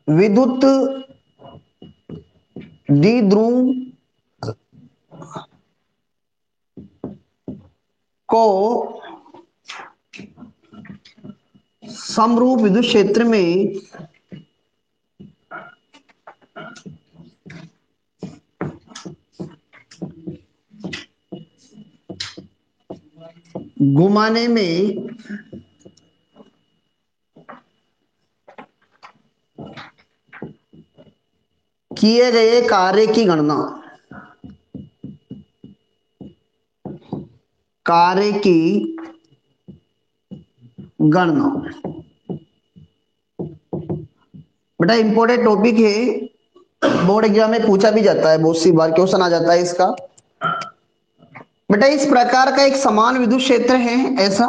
विद्युत द्विध्रुव को समरूप विद्युत क्षेत्र में घुमाने में किए गए कार्य की गणना, कार्य की गणना। बेटा इंपॉर्टेंट टॉपिक है, बोर्ड एग्जाम में पूछा भी जाता है, बहुत सी बार क्वेश्चन आ जाता है इसका। बेटा इस प्रकार का एक समान विद्युत क्षेत्र है, ऐसा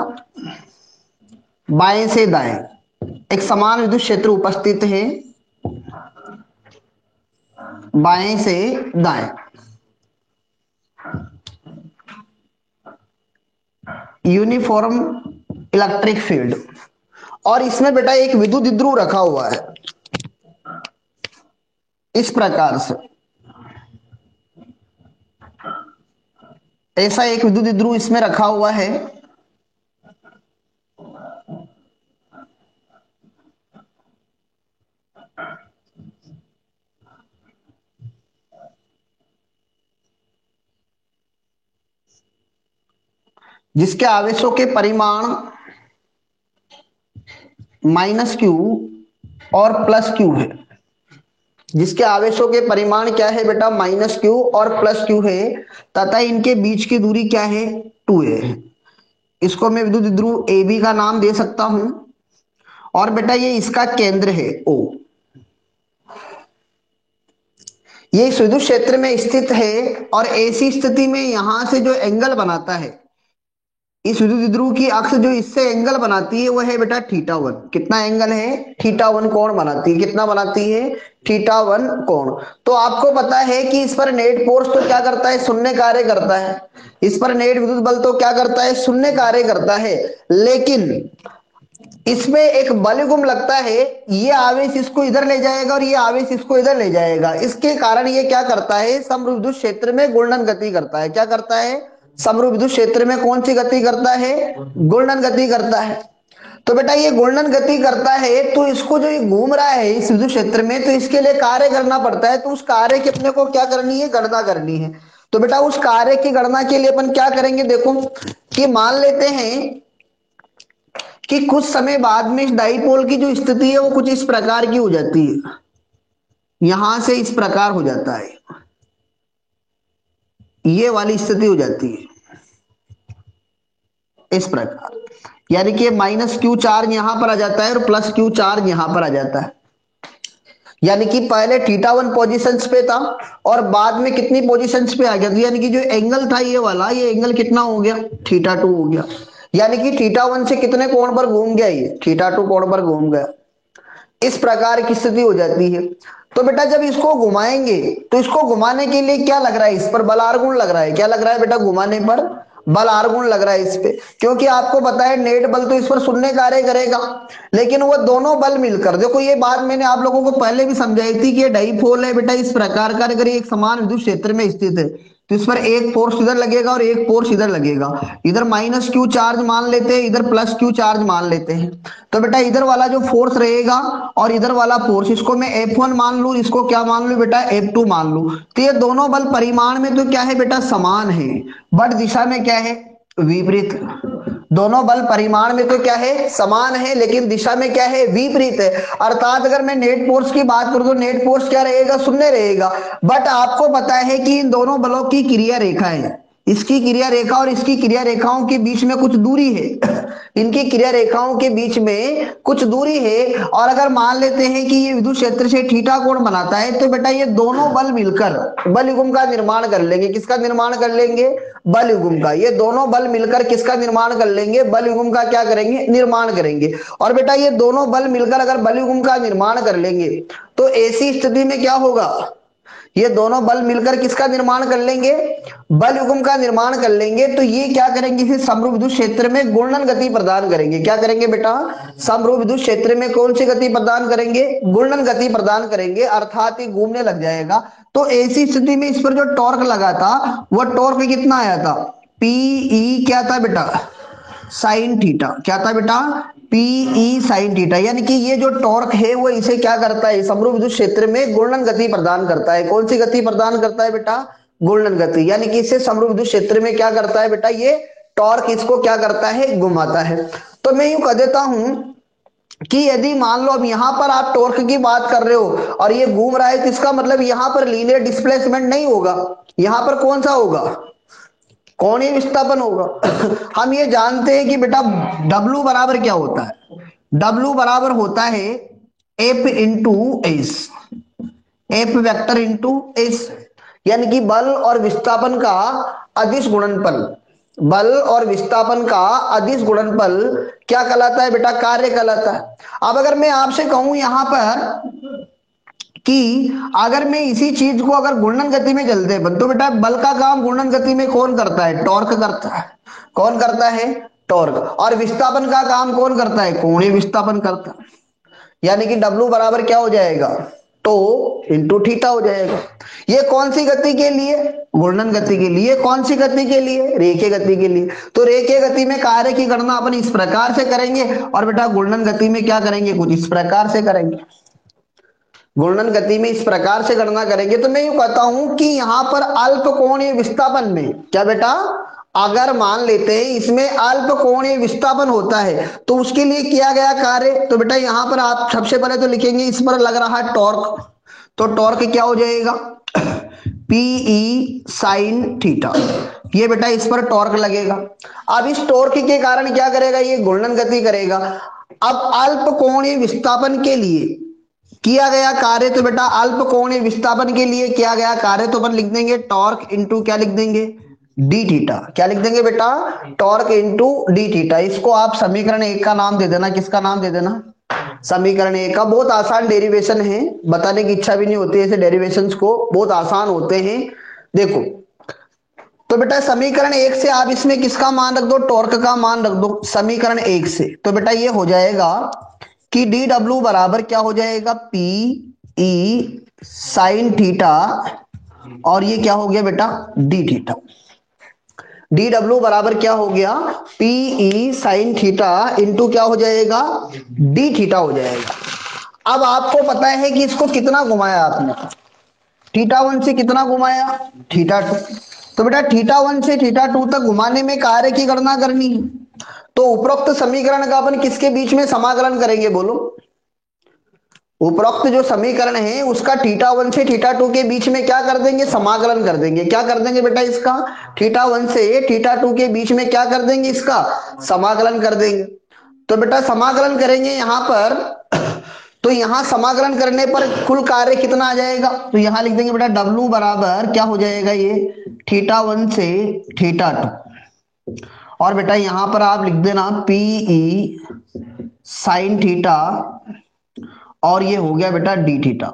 बाएं से दाएं एक समान विद्युत क्षेत्र उपस्थित है, बाएं से दाएं यूनिफॉर्म इलेक्ट्रिक फील्ड, और इसमें बेटा एक विद्युत द्विध्रुव रखा हुआ है इस प्रकार से। ऐसा एक विद्युत द्विध्रुव इसमें रखा हुआ है, जिसके आवेशों के परिमाण -q और +q है। जिसके आवेशों के परिमाण क्या है बेटा, -q और +q है, तथा इनके बीच की दूरी क्या है, 2a है। इसको मैं विद्युत द्विध्रुव AB का नाम दे सकता हूं, और बेटा ये इसका केंद्र है O। ये इस विद्युत क्षेत्र में स्थित है, और ऐसी स्थिति में यहां से जो एंगल बनाता है, इस विद्युत द्विध्रुव की अक्ष जो इससे एंगल बनाती है वह है बेटा θ1। कितना एंगल है, θ1 कोण बनाती है। कितना बनाती है, θ1 कोण। तो आपको पता है कि इस पर नेट फोर्स तो क्या करता है, शून्य कार्य करता है। इस पर नेट विद्युत बल तो क्या करता है, शून्य कार्य करता है। लेकिन इसमें एक बल गुम लगता है, ये आवेश इसको इधर ले जाएगा और ये आवेश इसको इधर ले जाएगा। इसके कारण ये क्या करता है, समरूप विद्युत क्षेत्र में घूर्णन गति करता है। क्या करता है, समरूप विद्युत क्षेत्र में कौन सी गति करता है, घूर्णन गति करता है। तो बेटा ये घूर्णन गति करता है, तो इसको जो ये घूम रहा है इस विद्युत क्षेत्र में, तो इसके लिए कार्य करना पड़ता है। तो उस कार्य की अपने को क्या करनी है, गणना करनी है। तो बेटा उस कार्य की गणना के लिए अपन क्या करेंगे, देखो कि मान लेते हैं कि कुछ समय बाद में इस डाइपोल की जो स्थिति है वो कुछ इस प्रकार की हो जाती है, यहां से इस प्रकार हो जाता है, ये वाली स्थिति हो जाती है इस प्रकार। यानी कि -q चार्ज यहां पर आ जाता है और +q चार्ज यहां पर आ जाता है। यानी कि पहले θ1 पोजीशंस पे था और बाद में कितनी पोजीशंस पे आ गया, तो यानी कि जो एंगल था ये वाला, ये एंगल कितना हो गया, θ2 हो गया। यानी कि θ1 से कितने कोण पर घूम गया, ये θ2 कोण पर घूम गया। इस प्रकार की स्थिति हो जाती है। तो बेटा जब इसको घुमाएंगे, तो इसको घुमाने के लिए क्या लग रहा है, इस पर बल R गुण लग रहा है। क्या लग रहा है बेटा, घुमाने पर बल R गुण लग रहा है इस पे, क्योंकि आपको पता है नेट बल तो इस पर शून्य कार्य करेगा। लेकिन वो दोनों बल मिलकर, देखो ये बात मैंने आप लोगों को पहले भी समझाई थी कि ये डाइपोल है बेटा इस प्रकार का, अगर ये एक समान विद्युत क्षेत्र में स्थित है तो इस पर एक फोर्स इधर लगेगा और एक फोर्स इधर लगेगा। इधर -q चार्ज मान लेते हैं, इधर +q चार्ज मान लेते हैं। तो बेटा इधर वाला जो फोर्स रहेगा और इधर वाला फोर्स, इसको मैं F1 मान लू, इसको क्या मान लू बेटा, F2 मान लू। तो ये दोनों बल परिमाण में तो क्या है बेटा, समान है, बट दिशा में क्या है, विपरीत। दोनों बल परिमाण में तो क्या है, समान है, लेकिन दिशा में क्या है, विपरीत है। अर्थात अगर मैं नेट फोर्स की बात करूं तो नेट फोर्स क्या रहेगा, शून्य रहेगा। बट आपको पता है कि इन दोनों बलों की क्रिया रेखा है, इसकी क्रिया रेखा और इसकी क्रिया रेखाओं के बीच में कुछ दूरी है। इनकी क्रिया रेखाओं के बीच में कुछ दूरी है, और अगर मान लेते हैं कि ये विद्युत क्षेत्र से थीटा कोण बनाता है, तो बेटा ये दोनों बल मिलकर बल युग्म का निर्माण कर लेंगे। किसका निर्माण कर लेंगे, बल युग्म का। ये दोनों बल मिलकर किसका निर्माण कर लेंगे, बल युग्म का क्या करेंगे, निर्माण करेंगे। और बेटा ये दोनों बल मिलकर अगर बल युग्म का निर्माण कर लेंगे, तो ऐसी स्थिति में क्या होगा, ये दोनों बल मिलकर किसका निर्माण कर लेंगे, बल युग्म का निर्माण कर लेंगे। तो ये क्या करेंगे, इसे समरूप विद्युत क्षेत्र में घूर्णन गति प्रदान करेंगे। क्या करेंगे बेटा, समरूप विद्युत क्षेत्र में कौन सी गति प्रदान करेंगे, घूर्णन गति प्रदान करेंगे, अर्थात ये घूमने लग जाएगा। तो ऐसी स्थिति में इस पर जो टॉर्क लगा था वो टॉर्क कितना आया था, पीई क्या था बेटा, साइन थीटा। क्या था बेटा, पीई साइन थीटा। यानी कि ये जो टॉर्क है वो इसे क्या करता है, समरूप विद्युत क्षेत्र में घूर्णन गति प्रदान करता है। कौन सी गति प्रदान करता है बेटा, घूर्णन गति। यानी कि इसे समरूप विद्युत क्षेत्र में क्या करता है बेटा, ये टॉर्क इसको क्या करता है, घुमाता है। तो मैं यूं कह देता हूं कि यदि मान लो अब यहां पर आप टॉर्क की बात कर रहे हो और ये घूम रहा है, तो इसका मतलब यहां पर लीनियर डिस्प्लेसमेंट नहीं होगा, यहां पर कौन सा होगा, कोणीय विस्थापन होगा। हम ये जानते हैं कि बेटा W बराबर क्या होता है, W बराबर होता है F into S, F vector into S. यानी कि बल और विस्थापन का अदिश गुणनफल, बल और विस्थापन का अदिश गुणनफल क्या कहलाता है बेटा, कार्य कहलाता है। अब अगर मैं आपसे कहूं यहां पर कि अगर मैं इसी चीज को अगर घूर्णन गति में चलते बन, तो बेटा बल का काम घूर्णन गति में कौन करता है, टॉर्क करता है। कौन करता है, टॉर्क। और विस्थापन का काम कौन करता है, कोणीय विस्थापन करता है। यानी कि W बराबर क्या हो जाएगा, टो इंटू थीटा हो जाएगा। ये कौन सी गति के लिए, घूर्णन गति के लिए। कौन सी गति के लिए, रेखीय गति के लिए। तो रेखीय गति में कार्य की गणना अपन इस प्रकार से करेंगे और बेटा घूर्णन गति में क्या करेंगे, कुछ इस प्रकार से करेंगे। घूर्णन गति में इस प्रकार से गणना करेंगे। तो मैं यूं कहता हूं कि यहां पर अल्प कोणीय विस्थापन में क्या बेटा, अगर मान लेते हैं इसमें अल्प कोणीय विस्थापन होता है तो उसके लिए किया गया कार्य, तो बेटा यहां पर आप सबसे पहले तो लिखेंगे इस पर लग रहा है टॉर्क। तो टॉर्क क्या हो जाएगा, पीई साइन थीटा। ये बेटा इस पर टॉर्क लगेगा। अब इस टॉर्क के कारण क्या करेगा, ये घूर्णन गति करेगा। अब अल्प कोणीय विस्थापन के लिए किया गया कार्य, तो बेटा अल्प कोणीय विस्थापन के लिए किया गया कार्य तो अपन लिख देंगे टॉर्क इंटू क्या लिख देंगे, डी थीटा। क्या लिख देंगे बेटा, टॉर्क इंटू डी थीटा। इसको आप समीकरण 1 का नाम दे देना, किसका नाम दे देना, समीकरण 1 का। बहुत आसान डेरिवेशन है, बताने की इच्छा भी नहीं होती ऐसे डेरिवेशंस को, बहुत आसान होते हैं। देखो तो बेटा समीकरण 1 से आप इसमें किसका मान रख दो, टॉर्क का मान रख दो समीकरण 1 से। तो बेटा ये हो जाएगा कि डी डब्ल्यू बराबर क्या हो जाएगा, पी ई साइन थीटा, और ये क्या हो गया बेटा, डी थीटा। डी डब्ल्यू बराबर क्या हो गया, P E sine theta into क्या हो जाएगा, डी थीटा हो जाएगा। अब आपको पता है कि इसको कितना घुमाया आपने, थीटा 1 से कितना घुमाया, थीटा 2। तो बेटा थीटा 1 से थीटा 2 तक घुमाने में कार्य की गणना करनी है। तो उपरोक्त समीकरण का अपन किसके बीच में समाकलन करेंगे बोलो, उपरोक्त जो समीकरण है उसका थीटा 1 से थीटा 2 के बीच में क्या कर देंगे, समाकलन कर देंगे। क्या कर देंगे बेटा, इसका थीटा 1 से थीटा 2 के बीच में क्या कर देंगे, इसका समाकलन कर देंगे। तो बेटा समाकलन करेंगे यहां पर, तो यहां समाकलन करने पर कुल कार्य कितना आ जाएगा, तो यहां लिख देंगे बेटा W बराबर क्या हो जाएगा, ये थीटा 1 से थीटा 2। और बेटा यहां पर आप लिख देना पीई साइन थीटा, और ये हो गया बेटा डी थीटा।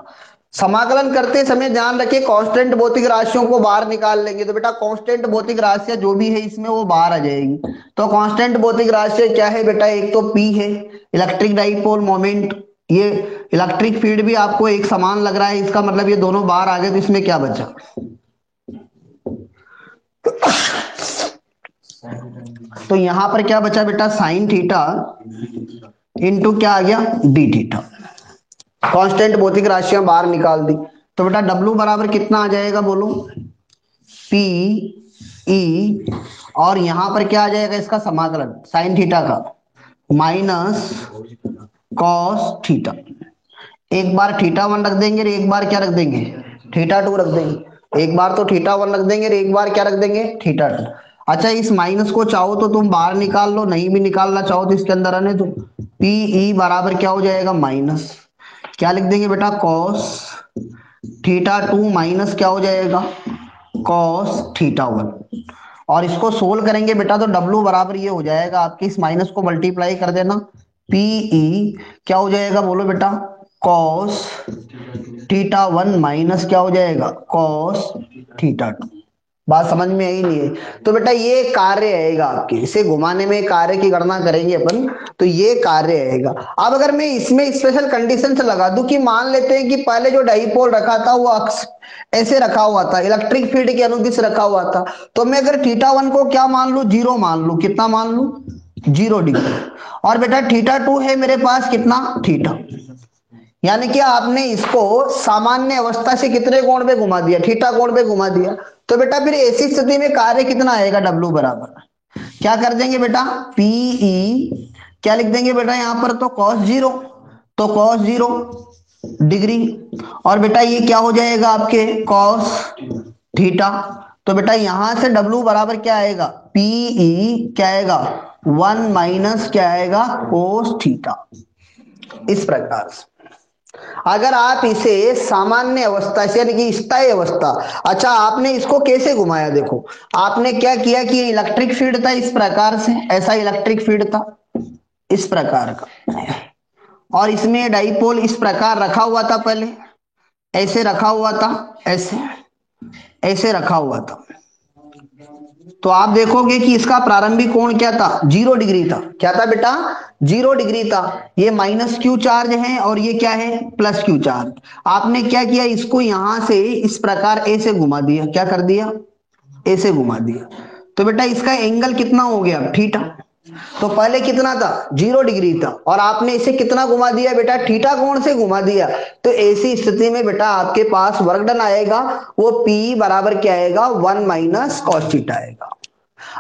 समाकलन करते समय ध्यान रखिए कांस्टेंट भौतिक राशियों को बाहर निकाल लेंगे। तो बेटा कांस्टेंट भौतिक राशियां जो भी है इसमें वो बाहर आ जाएगी। तो कांस्टेंट भौतिक राशियां क्या है बेटा, एक तो पी है इलेक्ट्रिक डाइपोल मोमेंट, ये इलेक्ट्रिक फील्ड भी आपको एक समान लग रहा है, इसका मतलब ये दोनों बाहर आ गए। तो इसमें क्या बचा, तो यहां पर क्या बचा बेटा, साइन थीटा इंटू क्या आ गया, डी थीटा। कांस्टेंट भौतिक राशियां बाहर निकाल दी। तो बेटा W बराबर कितना आ जाएगा बोलो, पी ई, और यहां पर क्या आ जाएगा, इसका समाकलन साइन थीटा का माइनस कॉस थीटा। एक बार थीटा 1 रख देंगे और एक बार क्या रख देंगे, थीटा 2 रख देंगे। एक बार तो थीटा 1 रख देंगे और एक बार क्या रख देंगे, थीटा 2। अच्छा इस माइनस को चाहो तो तुम बाहर निकाल लो, नहीं भी निकालना चाहो तो इसके अंदर आने दो। पी ई बराबर क्या हो जाएगा, माइनस क्या लिख देंगे बेटा, कॉस थीटा 2 माइनस क्या हो जाएगा, कॉस थीटा 1। और इसको सोल्व करेंगे बेटा तो W बराबर ये हो जाएगा, आपके इस माइनस को मल्टीप्लाई कर देना, पी ई क्या हो जाएगा बोलो बेटा, कॉस थीटा वन माइनस क्या हो जाएगा कॉस थीटा टू। बात समझ में आई नहीं है? तो बेटा ये कार्य आएगा आपके, इसे घुमाने में कार्य की गणना करेंगे अपन, तो ये कार्य आएगा। अब अगर मैं इसमें स्पेशल कंडीशन से लगा दूं कि मान लेते हैं कि पहले जो डाइपोल रखा था वो अक्स ऐसे रखा हुआ था, इलेक्ट्रिक फील्ड के अनुदिश रखा हुआ था, तो मैं अगर थीटा वन को क्या मान लू, जीरो मान लू, कितना मान लू, 0 डिग्री। और बेटा थीटा टू है मेरे पास कितना, थीटा। यानी कि आपने इसको सामान्य अवस्था से कितने कोण पे घुमा दिया, थीटा कोण पे घुमा दिया। तो बेटा फिर ऐसी स्थिति में कार्य कितना आएगा, डब्ल्यू बराबर क्या कर देंगे बेटा, पीई क्या लिख देंगे बेटा यहां पर, तो कॉस जीरो, तो कॉस 0 डिग्री। और बेटा ये क्या हो जाएगा आपके कॉस थीटा। तो बेटा यहां से डब्ल्यू बराबर क्या आएगा, पीई क्या आएगा, 1 - क्या आएगा कोस थीटा। इस प्रकार से अगर आप इसे सामान्य अवस्था से यानी कि स्थायी अवस्था, अच्छा आपने इसको कैसे घुमाया, देखो आपने क्या किया कि इलेक्ट्रिक फील्ड था इस प्रकार से, ऐसा इलेक्ट्रिक फील्ड था इस प्रकार का, और इसमें डाइपोल इस प्रकार रखा हुआ था, पहले ऐसे रखा हुआ था, ऐसे ऐसे रखा हुआ था। तो आप देखोगे कि इसका प्रारंभिक कोण क्या था, 0 डिग्री था। क्या था बेटा, 0 डिग्री था। ये माइनस क्यू चार्ज है और ये क्या है, प्लस क्यू चार्ज। आपने क्या किया, इसको यहां से इस प्रकार ए से घुमा दिया, क्या कर दिया, ए से घुमा दिया। तो बेटा इसका एंगल कितना हो गया, थीटा। तो पहले कितना था, 0 डिग्री था, और आपने इसे कितना घुमा दिया बेटा, थीटा कोण से घुमा दिया। तो ऐसी स्थिति में बेटा आपके पास वर्क डन आएगा, वो पी बराबर क्या आएगा, 1 - कॉस थीटा आएगा।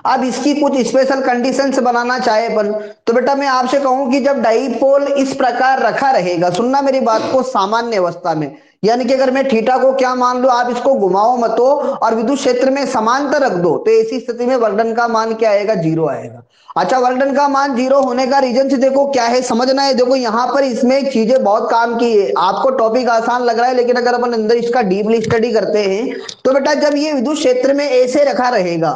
अब इसकी कुछ स्पेशल कंडीशंस बनाना चाहे अपन, तो बेटा मैं आपसे कहूं कि जब डाइपोल इस प्रकार रखा रहेगा, सुनना मेरी बात को, सामान्य अवस्था में, यानी कि अगर मैं थीटा को क्या मान लूं, आप इसको घुमाओ मतो और विद्युत क्षेत्र में समांतर रख दो, तो ऐसी स्थिति में वर्कडन का मान क्या आएगा, 0 आएगा। अच्छा वर्कडन का मान 0 होने का रीजन से देखो क्या है, समझना है। देखो यहां पर इसमें चीजें बहुत काम की है, आपको टॉपिक आसान लग रहा है, लेकिन अगर अपन अंदर इसका डीपली स्टडी करते हैं, तो बेटा जब ये विद्युत क्षेत्र में ऐसे रखा रहेगा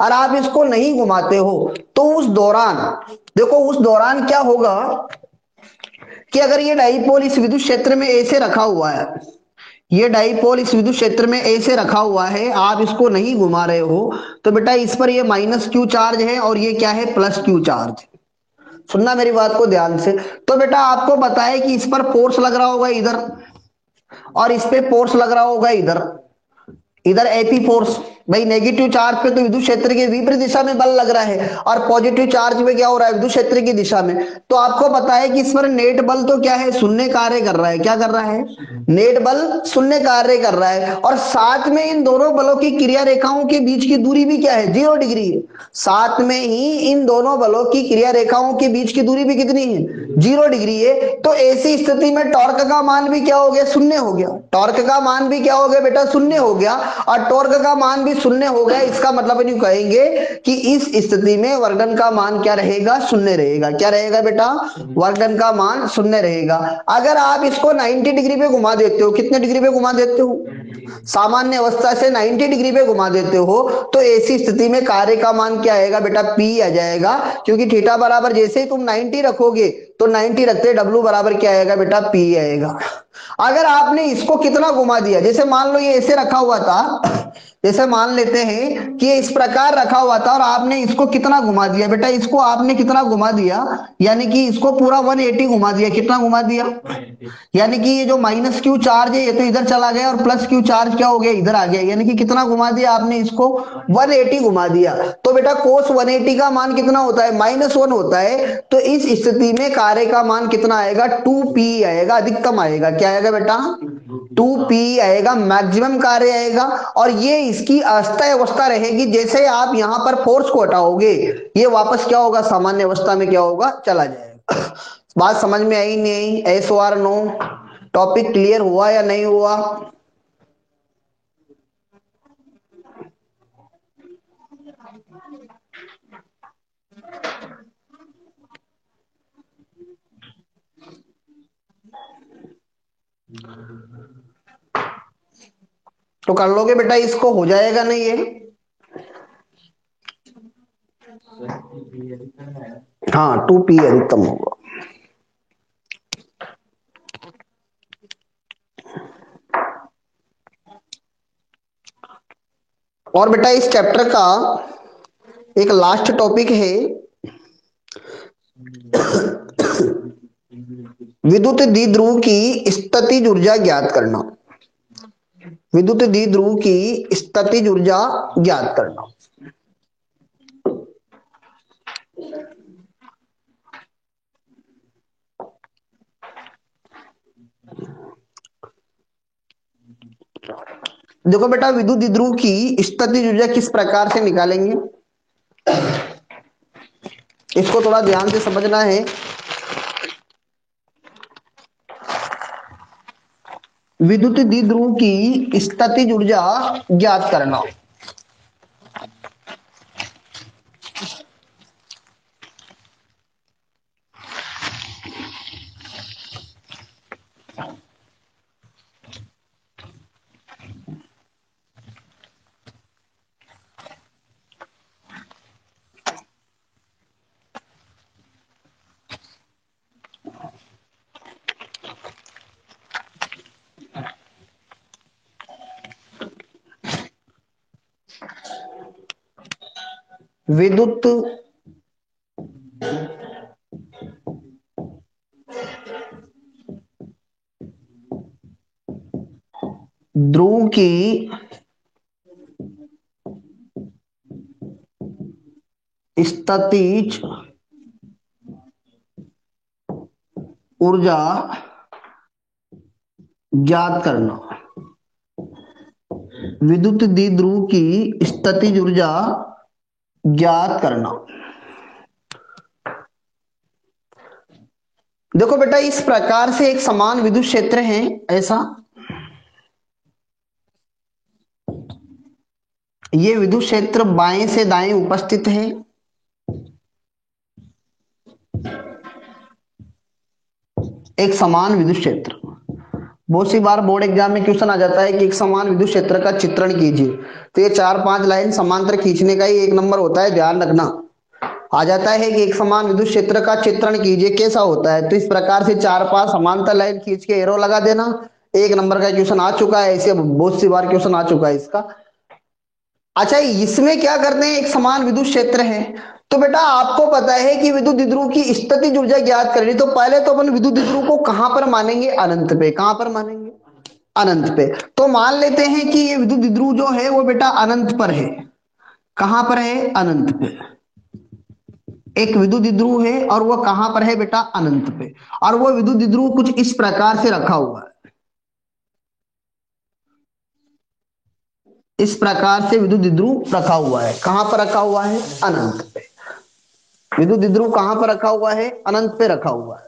और आप इसको नहीं घुमाते हो, तो उस दौरान देखो, उस दौरान क्या होगा कि अगर ये डाइपोल इस विद्युत क्षेत्र में ऐसे रखा हुआ है, ये डाइपोल इस विद्युत क्षेत्र में ऐसे रखा हुआ है, आप इसको नहीं घुमा रहे हो, तो बेटा इस पर ये माइनस क्यू चार्ज है और ये क्या है, प्लस क्यू चार्ज। सुनना मेरी बात को ध्यान से। तो बेटा आपको बताए कि इस पर फोर्स लग रहा होगा इधर, और इस पे फोर्स लग रहा होगा इधर, इधर एपी फोर्स। भाई नेगेटिव चार्ज पे तो विद्युत क्षेत्र के विपरीत दिशा में बल लग रहा है, और पॉजिटिव चार्ज पे क्या हो रहा है, विद्युत क्षेत्र की दिशा में। तो आपको पता है कि इस पर नेट बल तो क्या है, शून्य कार्य कर रहा है। क्या कर रहा है, नेट बल शून्य कार्य कर रहा है, और साथ में इन दोनों बलों की क्रिया रेखाओं के बीच की दूरी भी क्या है, 0 डिग्री है। साथ में ही इन दोनों बलों की क्रिया रेखाओं के बीच की दूरी भी कितनी है, 0 डिग्री है। तो ऐसी स्थिति में टॉर्क का मान भी क्या हो गया, शून्य हो गया। टॉर्क का मान भी क्या हो गया बेटा, शून्य हो गया, और टॉर्क का मान भी शून्य हो गया। इसका मतलब यूं कहेंगे कि इस स्थिति में वर्कडन का मान क्या रहेगा, शून्य रहेगा। क्या रहेगा बेटा, वर्कडन का मान शून्य रहेगा। अगर आप इसको 90 डिग्री पे घुमा देते हो, कितने डिग्री पे घुमा देते हो, सामान्य अवस्था से 90 डिग्री पे घुमा देते हो, तो ऐसी स्थिति में कार्य का मान क्या आएगा बेटा, पी आ जाएगा। क्योंकि थीटा बराबर जैसे ही तुम 90 रखोगे, तो 90 रखते डब्ल्यू बराबर क्या आएगा बेटा, पी आएगा। अगर आपने इसको कितना घुमा दिया, जैसे मान लो ये ऐसे रखा हुआ था, जैसे मान लेते हैं कि ये इस प्रकार रखा हुआ था और आपने इसको कितना घुमा दिया बेटा, इसको आपने कितना घुमा दिया, यानी कि इसको पूरा 180 घुमा दिया। कितना घुमा दिया, यानी कि ये जो माइनस क्यू चार्ज है ये तो इधर चला गया, और प्लस क्यू चार्ज क्या हो गया, इधर आ गया। यानी कि कितना घुमा दिया आपने इसको, 180 घुमा दिया। तो बेटा कोस 180 का मान कितना होता है, -1 होता है। तो इस स्थिति में कार्य का मान कितना आएगा, 2p आएगा, अधिकतम आएगा। क्या आएगा बेटा, 2p आएगा, मैक्सिमम कार्य आएगा। और ये इसकी अस्थायी अवस्था रहेगी, जैसे आप यहां पर फोर्स को हटाओगे, ये वापस क्या होगा, सामान्य अवस्था में क्या होगा, चला जाएगा। बात समझ में आई नहीं आई, एस और नो, टॉपिक क्लियर हुआ या नहीं हुआ। तो कर लोगे बेटा, इसको हो जाएगा नहीं ये, हाँ 2p अधिकतम होगा। और बेटा इस चैप्टर का एक लास्ट टॉपिक है विद्युत द्विध्रुव की स्थितिज ऊर्जा ज्ञात करना। विद्युत द्विध्रुव की स्थितिज ऊर्जा ज्ञात करना। देखो बेटा विद्युत द्विध्रुव की स्थितिज ऊर्जा किस प्रकार से निकालेंगे, इसको थोड़ा ध्यान से समझना है। विद्युत द्विध्रुव की स्थितिज ऊर्जा ज्ञात करना। विद्युत ध्रुव की स्थितिज ऊर्जा ज्ञात करना। विद्युत द्विध्रुव की स्थितिज ऊर्जा ज्ञात करना। देखो बेटा इस प्रकार से एक समान विद्युत क्षेत्र है ऐसा, ये विद्युत क्षेत्र बाएं से दाएं उपस्थित है। एक समान विद्युत क्षेत्र, बहुत सी बार बोर्ड एग्जाम में क्वेश्चन आ जाता है कि एक समान विद्युत क्षेत्र का चित्रण कीजिए, तो ये 4-5 लाइन समांतर खींचने का ही एक नंबर होता है, ध्यान रखना। आ जाता है कि एक समान विद्युत क्षेत्र का चित्रण कीजिए, कैसा होता है, तो इस प्रकार से 4-5 समांतर लाइन खींच के एरो लगा देना। एक नंबर का क्वेश्चन आ चुका है, ऐसे बहुत सी बार क्वेश्चन आ चुका है इसका। अच्छा इसमें क्या करते हैं, एक समान विद्युत क्षेत्र है, तो बेटा आपको पता है कि विद्युत द्विध्रुव की स्थितिज ऊर्जा ज्ञात करनी, तो पहले तो अपन विद्युत द्विध्रुव को कहां पर मानेंगे, अनंत पे। कहां पर मानेंगे, अनंत पे। तो मान लेते हैं कि ये विद्युत द्विध्रुव जो है वो बेटा अनंत पर है। कहां पर है, अनंत पे। एक विद्युत द्विध्रुव है और वह कहां पर है बेटा, अनंत पे। और वो विद्युत द्विध्रुव कुछ इस प्रकार से रखा हुआ है, इस प्रकार से विद्युत द्विध्रुव रखा हुआ है। कहां पर रखा हुआ है, अनंत पे। विद्युत द्विध्रुव कहां पर रखा हुआ है, अनंत पे रखा हुआ है।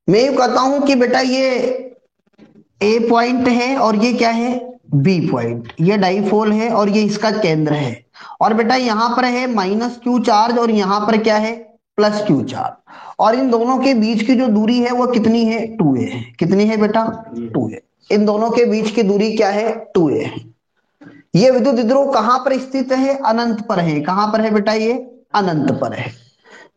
मैं ये कहता हूं कि बेटा ये ए पॉइंट है और ये क्या है, बी पॉइंट। ये डाइपोल है और ये इसका केंद्र है। और बेटा यहां पर है माइनस क्यू चार्ज और यहां पर क्या है, प्लस क्यू चार्ज। और इन दोनों के बीच की जो दूरी है वो कितनी है, 2a है। कितनी है बेटा, 2a। इन दोनों के बीच की दूरी क्या है, 2a है। ये विद्युत द्विध्रुव कहां पर स्थित है, अनंत पर है। कहां पर है बेटा, ये अनंत पर है।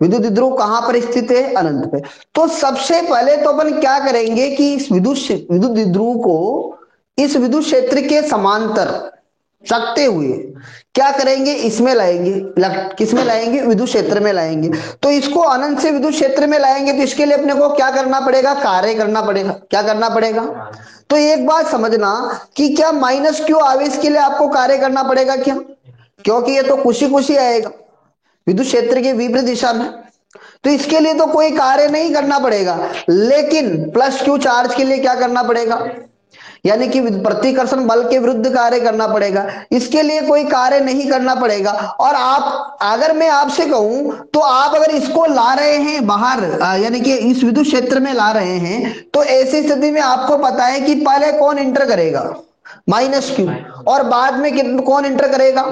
विद्युत द्विध्रुव कहां पर स्थित है, अनंत पे। तो सबसे पहले तो अपन क्या करेंगे कि इस विद्युत द्विध्रुव को इस विद्युत क्षेत्र के समांतर रखते हुए क्या करेंगे, इसमें लाएंगे। किसमें लाएंगे, विद्युत क्षेत्र में लाएंगे। तो इसको अनंत से विद्युत क्षेत्र में लाएंगे, तो इसके लिए अपने को क्या करना पड़ेगा, कार्य करना पड़ेगा। क्या करना पड़ेगा, तो एक बात समझना कि क्या माइनस क्यू आवेश के लिए आपको कार्य करना पड़ेगा क्या, क्योंकि ये तो कुछ ही आएगा विद्युत क्षेत्र के विपरीत दिशा में, तो इसके लिए तो कोई कार्य नहीं करना पड़ेगा। लेकिन प्लस क्यू चार्ज के लिए क्या करना पड़ेगा, यानी कि प्रतिकर्षण बल के विरुद्ध कार्य करना पड़ेगा। इसके लिए कोई कार्य नहीं करना पड़ेगा। और आप, अगर मैं आपसे कहूं तो आप अगर इसको ला रहे हैं बाहर, यानी कि इस विद्युत क्षेत्र में ला रहे हैं, तो ऐसी स्थिति में आपको पता है कि पहले कौन इंटर करेगा, माइनस क्यू, और बाद में कौन इंटर करेगा,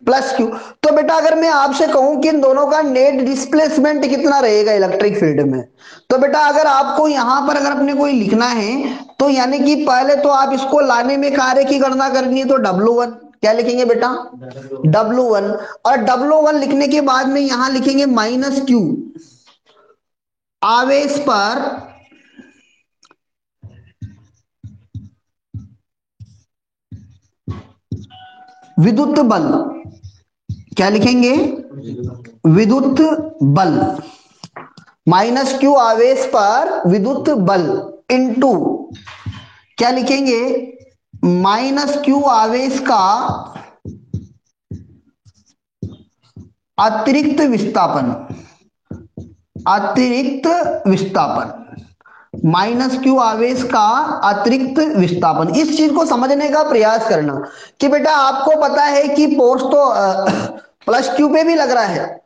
प्लस क्यू। तो बेटा अगर मैं आपसे कहूं कि इन दोनों का नेट डिस्प्लेसमेंट कितना रहेगा इलेक्ट्रिक फील्ड में, तो बेटा अगर आपको यहां पर अगर अपने कोई लिखना है, तो यानी कि पहले तो आप इसको लाने में कार्य की गणना करनी है, तो W1 क्या लिखेंगे बेटा? W1। और W1 लिखने के बाद में यहां लिखेंगे माइनस क्यू, आवेश पर विद्युत बल। क्या लिखेंगे? विद्युत बल। माइनस क्यू आवेश पर विद्युत बल इनटू क्या लिखेंगे? माइनस क्यू आवेश का अतिरिक्त विस्थापन। अतिरिक्त विस्थापन, माइनस क्यू आवेश का अतिरिक्त विस्थापन। इस चीज को समझने का प्रयास करना कि बेटा आपको पता है कि फोर्स तो प्लस क्यू पे भी लग रहा है,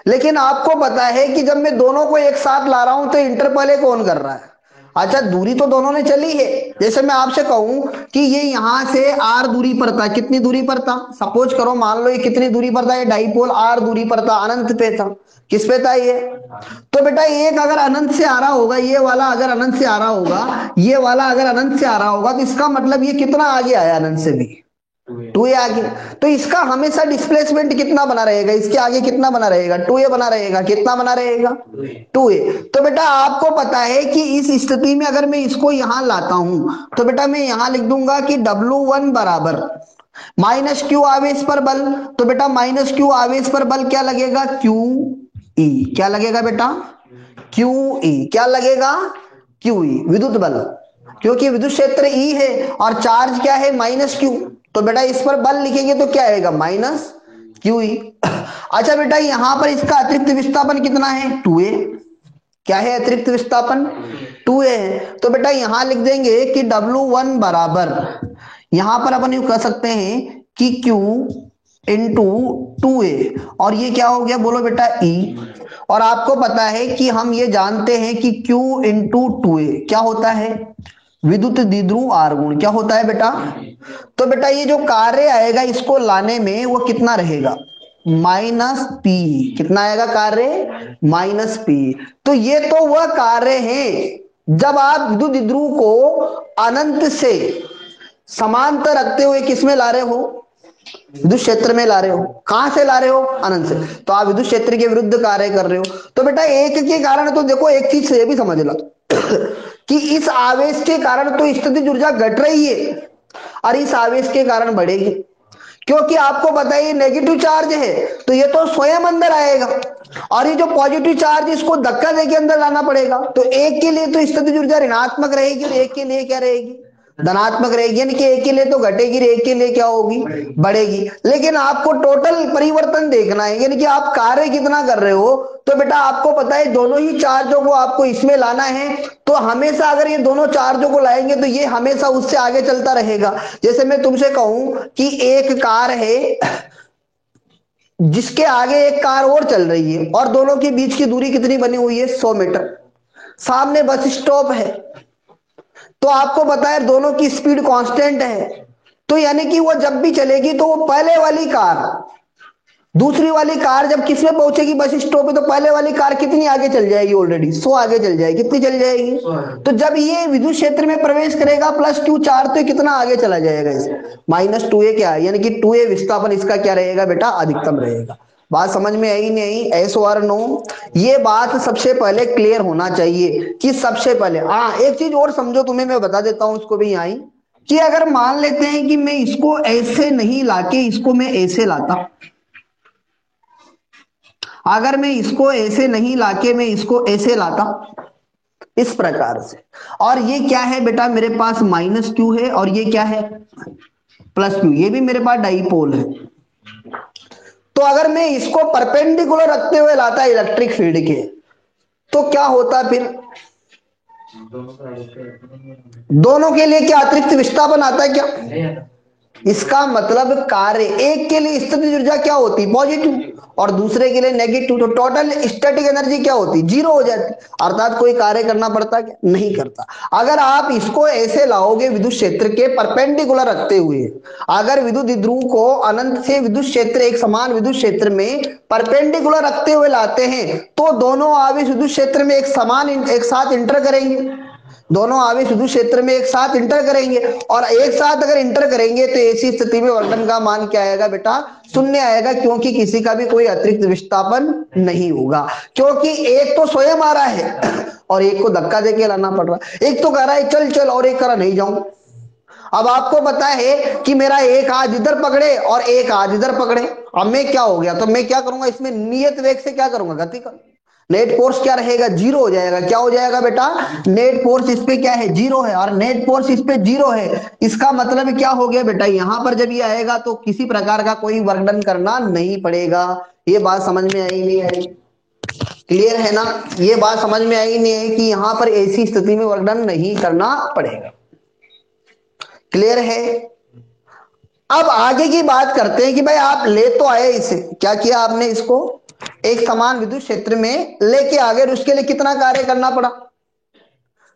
लेकिन आपको पता है कि जब मैं दोनों को एक साथ ला रहा हूं तो इंटरपले कौन कर रहा है? अच्छा, दूरी तो दोनों ने चली है। जैसे मैं आपसे कहूं कि ये यहां से आर दूरी पर था, कितनी दूरी पर था? सपोज करो, मान लो ये कितनी दूरी पर था? ये डाइपोल आर दूरी पर था, अनंत पे था। किस पे था ये? तो बेटा एक अगर अनंत से आ रहा होगा, ये वाला अगर अनंत से आ रहा होगा, ये वाला अगर अनंत से आ रहा होगा, तो इसका मतलब ये कितना आगे आया अनंत से भी? 2a आगे। तो इसका हमेशा डिस्प्लेसमेंट कितना बना रहेगा? इसके आगे कितना बना रहेगा? 2a बना रहेगा। कितना बना रहेगा? 2a। तो बेटा आपको पता है कि इस स्थिति में अगर मैं इसको यहां लाता हूं तो बेटा मैं यहां लिख दूंगा कि W1 बराबर माइनस क्यू आवेश पर बल। तो बेटा माइनस क्यू आवेश पर बल क्या लगेगा? Q E. क्या लगेगा बेटा? Q E. क्या लगेगा? क्यू ई, विद्युत बल। क्योंकि विद्युत क्षेत्र ई है और चार्ज क्या है? Minus Q. तो बेटा इस पर बल लिखेंगे तो क्या आएगा? Minus Q E. अच्छा बेटा यहां पर इसका अतिरिक्त विस्थापन कितना है? 2a। क्या है अतिरिक्त विस्थापन? 2a है। तो बेटा यहां लिख देंगे कि W1 बराबर, यहां पर अपन यूं कह सकते हैं कि Q इंटू 2a, और ये क्या हो गया बोलो बेटा? E। और आपको पता है कि हम ये जानते हैं कि Q इंटू 2a क्या होता है? विद्युत द्विध्रुव आर्गुण। क्या होता है बेटा? तो बेटा ये जो कार्य आएगा इसको लाने में वो कितना रहेगा? Minus P. कितना आएगा कार्य? Minus P. तो ये तो वह कार्य है जब आप विद्युत द्विध्रुव को अनंत से समांतर रखते हुए किसमें ला रहे हो? विद्युत क्षेत्र में ला रहे हो। कहां से ला रहे हो? अनंत से। तो आप विद्युत क्षेत्र के विरुद्ध कार्य कर रहे हो। तो बेटा एक के कारण तो देखो, एक चीज से ये भी समझ लो कि इस आवेश के कारण तो स्थितिज ऊर्जा घट रही है और इस आवेश के कारण बढ़ेगी, क्योंकि आपको पता है ये नेगेटिव चार्ज है तो ये तो स्वयं अंदर आएगा, और ये जो पॉजिटिव चार्ज इसको धक्का देके अंदर लाना पड़ेगा। तो एक के लिए तो स्थितिज ऊर्जा ऋणात्मक रहेगी और एक के लिए क्या रहेगी? धनात्मक रहेगी। यानी कि एक के लिए तो घटेगी, एक के लिए क्या होगी? बढ़ेगी। लेकिन आपको टोटल परिवर्तन देखना है, यानी कि आप कार्य कितना कर रहे हो। तो बेटा आपको पता है दोनों ही चार्जों को आपको इसमें लाना है, तो हमेशा अगर ये दोनों चार्जों को लाएंगे तो ये हमेशा उससे आगे चलता रहेगा। जैसे मैं तुमसे कहूं कि एक कार है जिसके आगे एक कार और चल रही है और दोनों के बीच की दूरी कितनी बनी हुई है? 100 मीटर। सामने बस स्टॉप है, तो आपको पता है दोनों की स्पीड कांस्टेंट है, तो यानी कि वो जब भी चलेगी तो वो पहले वाली कार, दूसरी वाली कार जब किस में पहुंचेगी? बस स्टॉप पे, तो पहले वाली कार कितनी आगे चल जाएगी? ऑलरेडी 100 आगे चल जाएगी। कितनी चल जाएगी? तो जब ये विद्युत क्षेत्र में प्रवेश करेगा प्लस क्यू चार्ज, तो कितना आगे चला जाएगा? इसे माइनस 2a क्या है? यानी कि 2a विस्थापन इसका क्या रहेगा बेटा? अधिकतम रहेगा। बात समझ में आई नहीं? एस और नो? ये बात सबसे पहले क्लियर होना चाहिए कि सबसे पहले हाँ एक चीज और समझो, तुम्हें मैं बता देता हूं उसको भी यहीं, कि अगर मान लेते हैं कि मैं इसको ऐसे नहीं लाके इसको मैं ऐसे लाता, अगर मैं इसको ऐसे नहीं लाके मैं इसको ऐसे लाता इस प्रकार से, और ये क्या है बेटा? मेरे पास माइनस क्यू है और ये क्या है? Plus Q. ये भी मेरे पास डाइपोल है। तो अगर मैं इसको परपेंडिकुलर रखते हुए लाता इलेक्ट्रिक फील्ड के, तो क्या होता फिर? दोनों के लिए क्या अतिरिक्त विस्थापन आता है क्या? इसका मतलब कार्य एक के लिए स्थितिज ऊर्जा क्या होती? पॉजिटिव, और दूसरे के लिए नेगेटिव। तो टोटल स्टैटिक एनर्जी क्या होती? जीरो हो जाती। अर्थात कोई कार्य करना पड़ता क्या? नहीं करता। अगर आप इसको ऐसे लाओगे विद्युत क्षेत्र के परपेंडिकुलर रखते हुए, अगर विद्युत द्विध्रुव को अनंत से विद्युत क्षेत्र, एक समान विद्युत क्षेत्र में परपेंडिकुलर रखते हुए लाते हैं, तो दोनों आवेश विद्युत क्षेत्र में एक समान एक साथ इंटर करेंगे। दोनों आवेश विद्युत क्षेत्र में एक साथ इंटर करेंगे, और एक साथ अगर इंटर करेंगे तो ऐसी स्थिति में वर्णन का मान क्या आएगा बेटा, शून्य आएगा, क्योंकि किसी का भी कोई अतिरिक्त विस्थापन नहीं होगा, क्योंकि एक तो स्वयं आ रहा है और एक को धक्का देके लाना पड़ रहा है। एक तो कह रहा है चल चल और एक कह रहा नहीं जाऊं। अब आपको पता है कि मेरा एक हाथ इधर पकड़े और एक हाथ इधर पकड़े, अब मैं क्या हो गया, तो मैं क्या करूंगा, इसमें नियत वेग से क्या करूंगा, गति कर, नेट फोर्स क्या रहेगा, जीरो हो जाएगा। क्या हो जाएगा बेटा, नेट फोर्स इस पे क्या है, जीरो है, और नेट फोर्स इस पे जीरो है, इसका मतलब क्या हो गया बेटा, यहां पर जब ये आएगा तो किसी प्रकार का कोई वर्णन करना नहीं पड़ेगा। ये बात समझ में आई नहीं आई, क्लियर है ना, ये बात समझ में आई नहीं है कि यहां पर ऐसी स्थिति में वर्णन नहीं करना पड़ेगा, क्लियर है। अब आगे की बात करते हैं कि भाई आप ले तो आए इसे, क्या किया आपने, इसको एक समान विद्युत क्षेत्र में लेके आ गए, उसके लिए कितना कार्य करना पड़ा,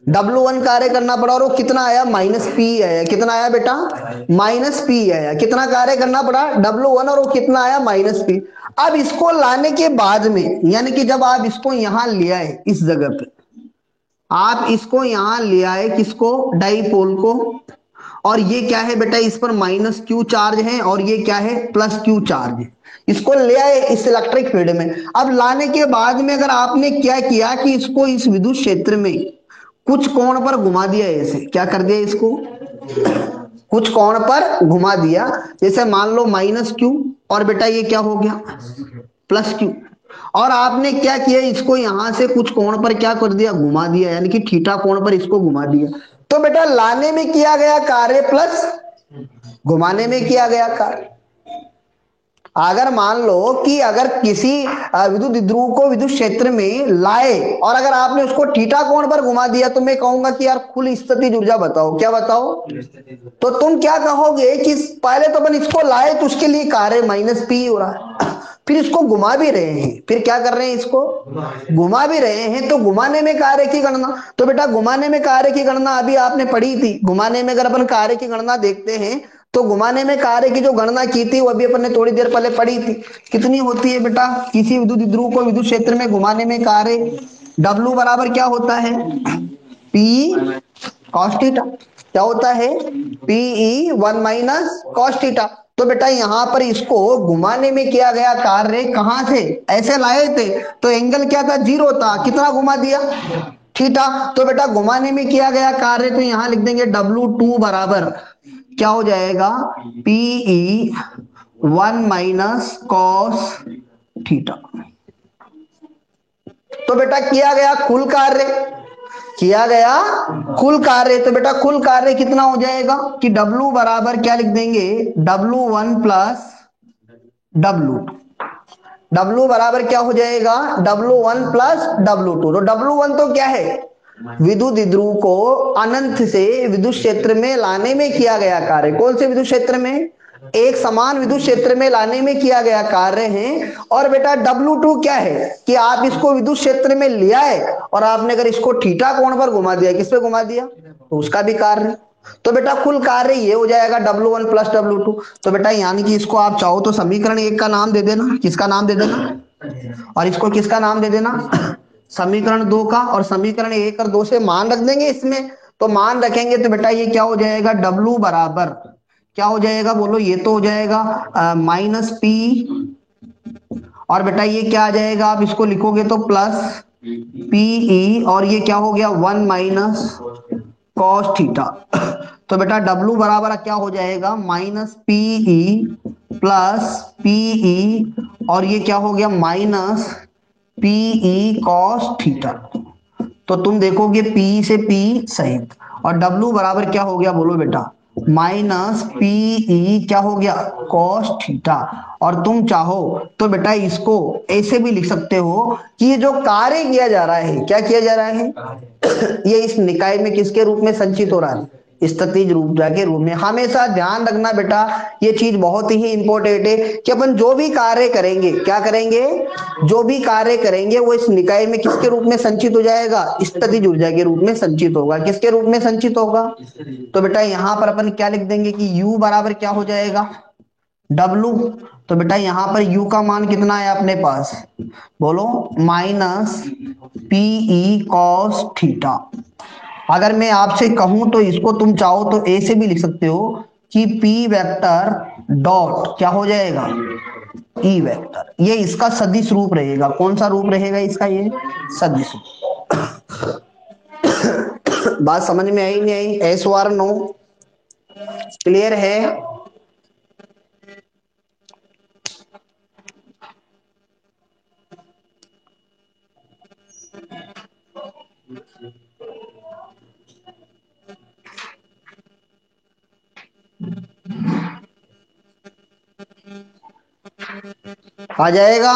W1 कार्य करना पड़ा, और वो कितना आया, माइनस पी आया। कितना आया बेटा, माइनस पी आया। कितना कार्य करना पड़ा, W1, और वो कितना आया, माइनस पी। अब इसको लाने के बाद में, यानी कि जब आप इसको यहां ले आए इस जगह पे, आप इसको यहां ले आए किसको, डाइपोल को, और ये क्या है बेटा, इस पर माइनस क्यू चार्ज है और ये क्या है, प्लस क्यू चार्ज है, इसको ले आए इस इलेक्ट्रिक फील्ड में। अब लाने के बाद में अगर आपने क्या किया कि इसको इस विद्युत क्षेत्र में कुछ कोण पर घुमा दिया, ऐसे क्या कर दिया, इसको कुछ कोण पर घुमा दिया, जैसे मान लो माइनस क्यू, और बेटा ये क्या हो गया, प्लस क्यू, और आपने क्या किया, इसको यहां से कुछ कोण पर क्या कर दिया, घुमा दिया, यानी कि थीटा कोण पर इसको घुमा दिया। तो बेटा लाने में किया गया कार्य प्लस घुमाने में किया गया कार्य। अगर मान लो कि अगर किसी विद्युत ध्रुव को विद्युत क्षेत्र में लाए और अगर आपने उसको थीटा कोण पर घुमा दिया, तो मैं कहूंगा कि यार कुल स्थितिज ऊर्जा बताओ, क्या बताओ, तो तुम क्या कहोगे कि पहले तो अपन इसको लाए तो उसके लिए कार्य माइनस पी हो रहा है, फिर इसको घुमा भी रहे हैं, फिर क्या कर रहे हैं, इसको घुमा भी रहे हैं, तो घुमाने में कार्य की गणना, तो बेटा घुमाने में कार्य की गणना अभी आपने पढ़ी थी। घुमाने में अगर अपन कार्य की गणना देखते हैं तो घुमाने में कार्य की जो गणना की थी वो अभी अपन ने थोड़ी देर पहले पढ़ी थी। कितनी होती है बेटा, किसी विद्युत ध्रुव को विद्युत क्षेत्र में घुमाने में कार्य W बराबर क्या होता है, P कॉस थीटा। क्या होता है, PE 1 माइनस कॉस थीटा। तो बेटा यहां पर इसको घुमाने में किया गया कार्य कहां से, ऐसे लाए थे तो एंगल क्या था, जीरो था, कितना घुमा दिया, थीटा। तो बेटा घुमाने में किया गया कार्य, तो यहां लिख देंगे W2 बराबर क्या हो जाएगा, PE 1 माइनस कॉस थीटा। तो बेटा किया गया कुल कार्य, किया गया कुल कार्य, तो बेटा कुल कार्य कितना हो जाएगा कि W बराबर क्या लिख देंगे, W1 प्लस W2। W बराबर क्या हो जाएगा, W1 प्लस W2। तो W1 तो क्या है, विद्युत ध्रुव को अनंत से विद्युत क्षेत्र में लाने में किया गया कार्य। कौन से विद्युत क्षेत्र में, एक समान विद्युत क्षेत्र में लाने में किया गया कार्य है। और बेटा W2 क्या है कि आप इसको विद्युत क्षेत्र में ले आए और आपने अगर इसको थीटा कोण पर घुमा दिया, किस पे घुमा दिया, तो उसका भी कार्य। तो बेटा कुल कार्य ये हो जाएगा W1 प्लस W2। तो बेटा यानी कि इसको आप चाहो तो समीकरण एक का नाम दे देना, किसका नाम दे देना, और इसको किसका नाम दे देना, समीकरण दो का, और समीकरण एक और दो से मान रख देंगे इसमें। तो मान रखेंगे तो बेटा ये क्या हो जाएगा, W बराबर क्या हो जाएगा, बोलो, ये तो हो जाएगा माइनस पी, और बेटा ये क्या आ जाएगा, आप इसको लिखोगे तो प्लस पीई, और ये क्या हो गया, 1 माइनस कॉस थीटा। तो बेटा W बराबर क्या हो जाएगा, माइनस पीई प्लस पीई, और ये क्या हो गया, माइनस पीई कॉस थीटा। तो तुम देखोगे P से P सहित, और W बराबर क्या हो गया, बोलो बेटा, माइनस पीई क्या हो गया, कॉस थीटा। और तुम चाहो तो बेटा इसको ऐसे भी लिख सकते हो कि ये जो कार्य किया जा रहा है, क्या किया जा रहा है ये इस निकाय में किसके रूप में संचित हो रहा है, स्थितिज ऊर्जा के रूप में। हमेशा ध्यान रखना बेटा, ये चीज बहुत ही इंपॉर्टेंट है कि अपन जो भी कार्य करेंगे, क्या करेंगे, जो भी कार्य करेंगे वो इस निकाय में किसके रूप में संचित हो जाएगा, स्थितिज ऊर्जा के रूप में संचित होगा। किसके रूप में संचित होगा, तो बेटा यहां पर अपन क्या लिख देंगे कि U बराबर क्या हो जाएगा, W। तो बेटा यहां पर U का मान कितना है अपने पास, बोलो, माइनस पीई कॉस थीटा। अगर मैं आपसे कहूं तो इसको तुम चाहो तो ए से भी लिख सकते हो कि पी वेक्टर डॉट क्या हो जाएगा, ई वेक्टर। ये इसका सदिश रूप रहेगा। कौन सा रूप रहेगा इसका, ये सदिश रूप। बात समझ में आई नहीं आई, एस वार नो, क्लियर है? आ जाएगा?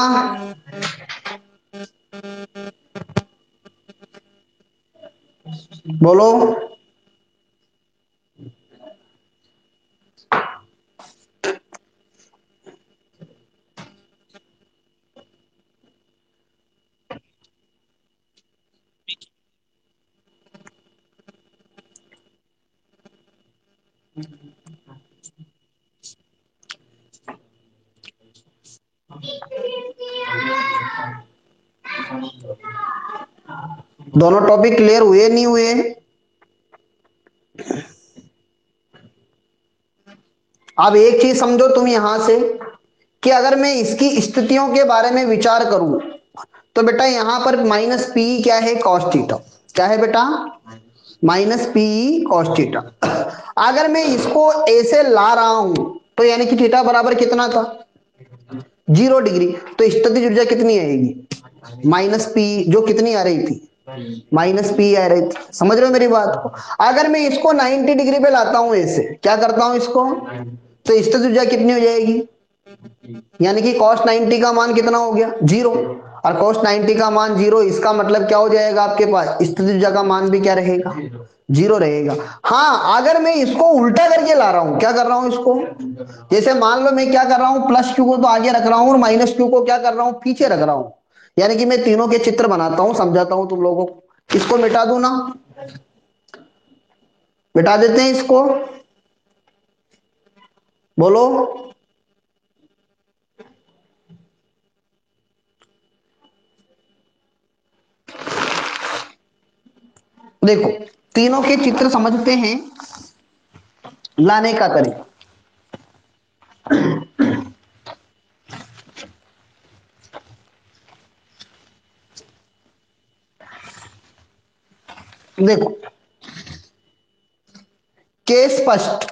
बोलो। दोनों टॉपिक क्लियर हुए नहीं हुए? अब एक चीज समझो तुम यहां से, कि अगर मैं इसकी स्थितियों के बारे में विचार करूं तो बेटा यहां पर माइनस पी क्या है, कॉस थीटा। क्या है बेटा? Minus P cos theta. अगर मैं इसको ए से ला रहा हूं तो यानी कि थीटा बराबर कितना था, 0 डिग्री। तो स्थितिज ऊर्जा कितनी आएगी, माइनस पी, जो कितनी आ रही थी, माइनस पी आ रही थी। समझ रहे हो मेरी बात को? अगर मैं इसको 90 डिग्री पे लाता हूं, ऐसे क्या करता हूं इसको, तो स्थितिज ऊर्जा कितनी हो जाएगी, यानी कि cos 90 का मान कितना हो गया, 0। और cos 90 का मान 0, इसका मतलब क्या हो जाएगा आपके पास, स्थितिज ऊर्जा का मान भी क्या रहेगा, 0 रहेगा। हाँ, अगर मैं इसको उल्टा करके ला रहा हूं, क्या कर रहा हूं इसको, जैसे मान लो मैं क्या कर रहा हूं, प्लस क्यू को तो आगे रख रहा हूं और माइनस क्यू को क्या कर रहा हूं, पीछे रख रहा हूं। यानी कि मैं तीनों के चित्र बनाता हूं, समझाता हूं तुम लोगों को। इसको मिटा दूं ना, मिटा देते हैं इसको, बोलो। देखो, तीनों के चित्र समझते हैं, लाने का तरीका। देखो, केस फर्स्ट,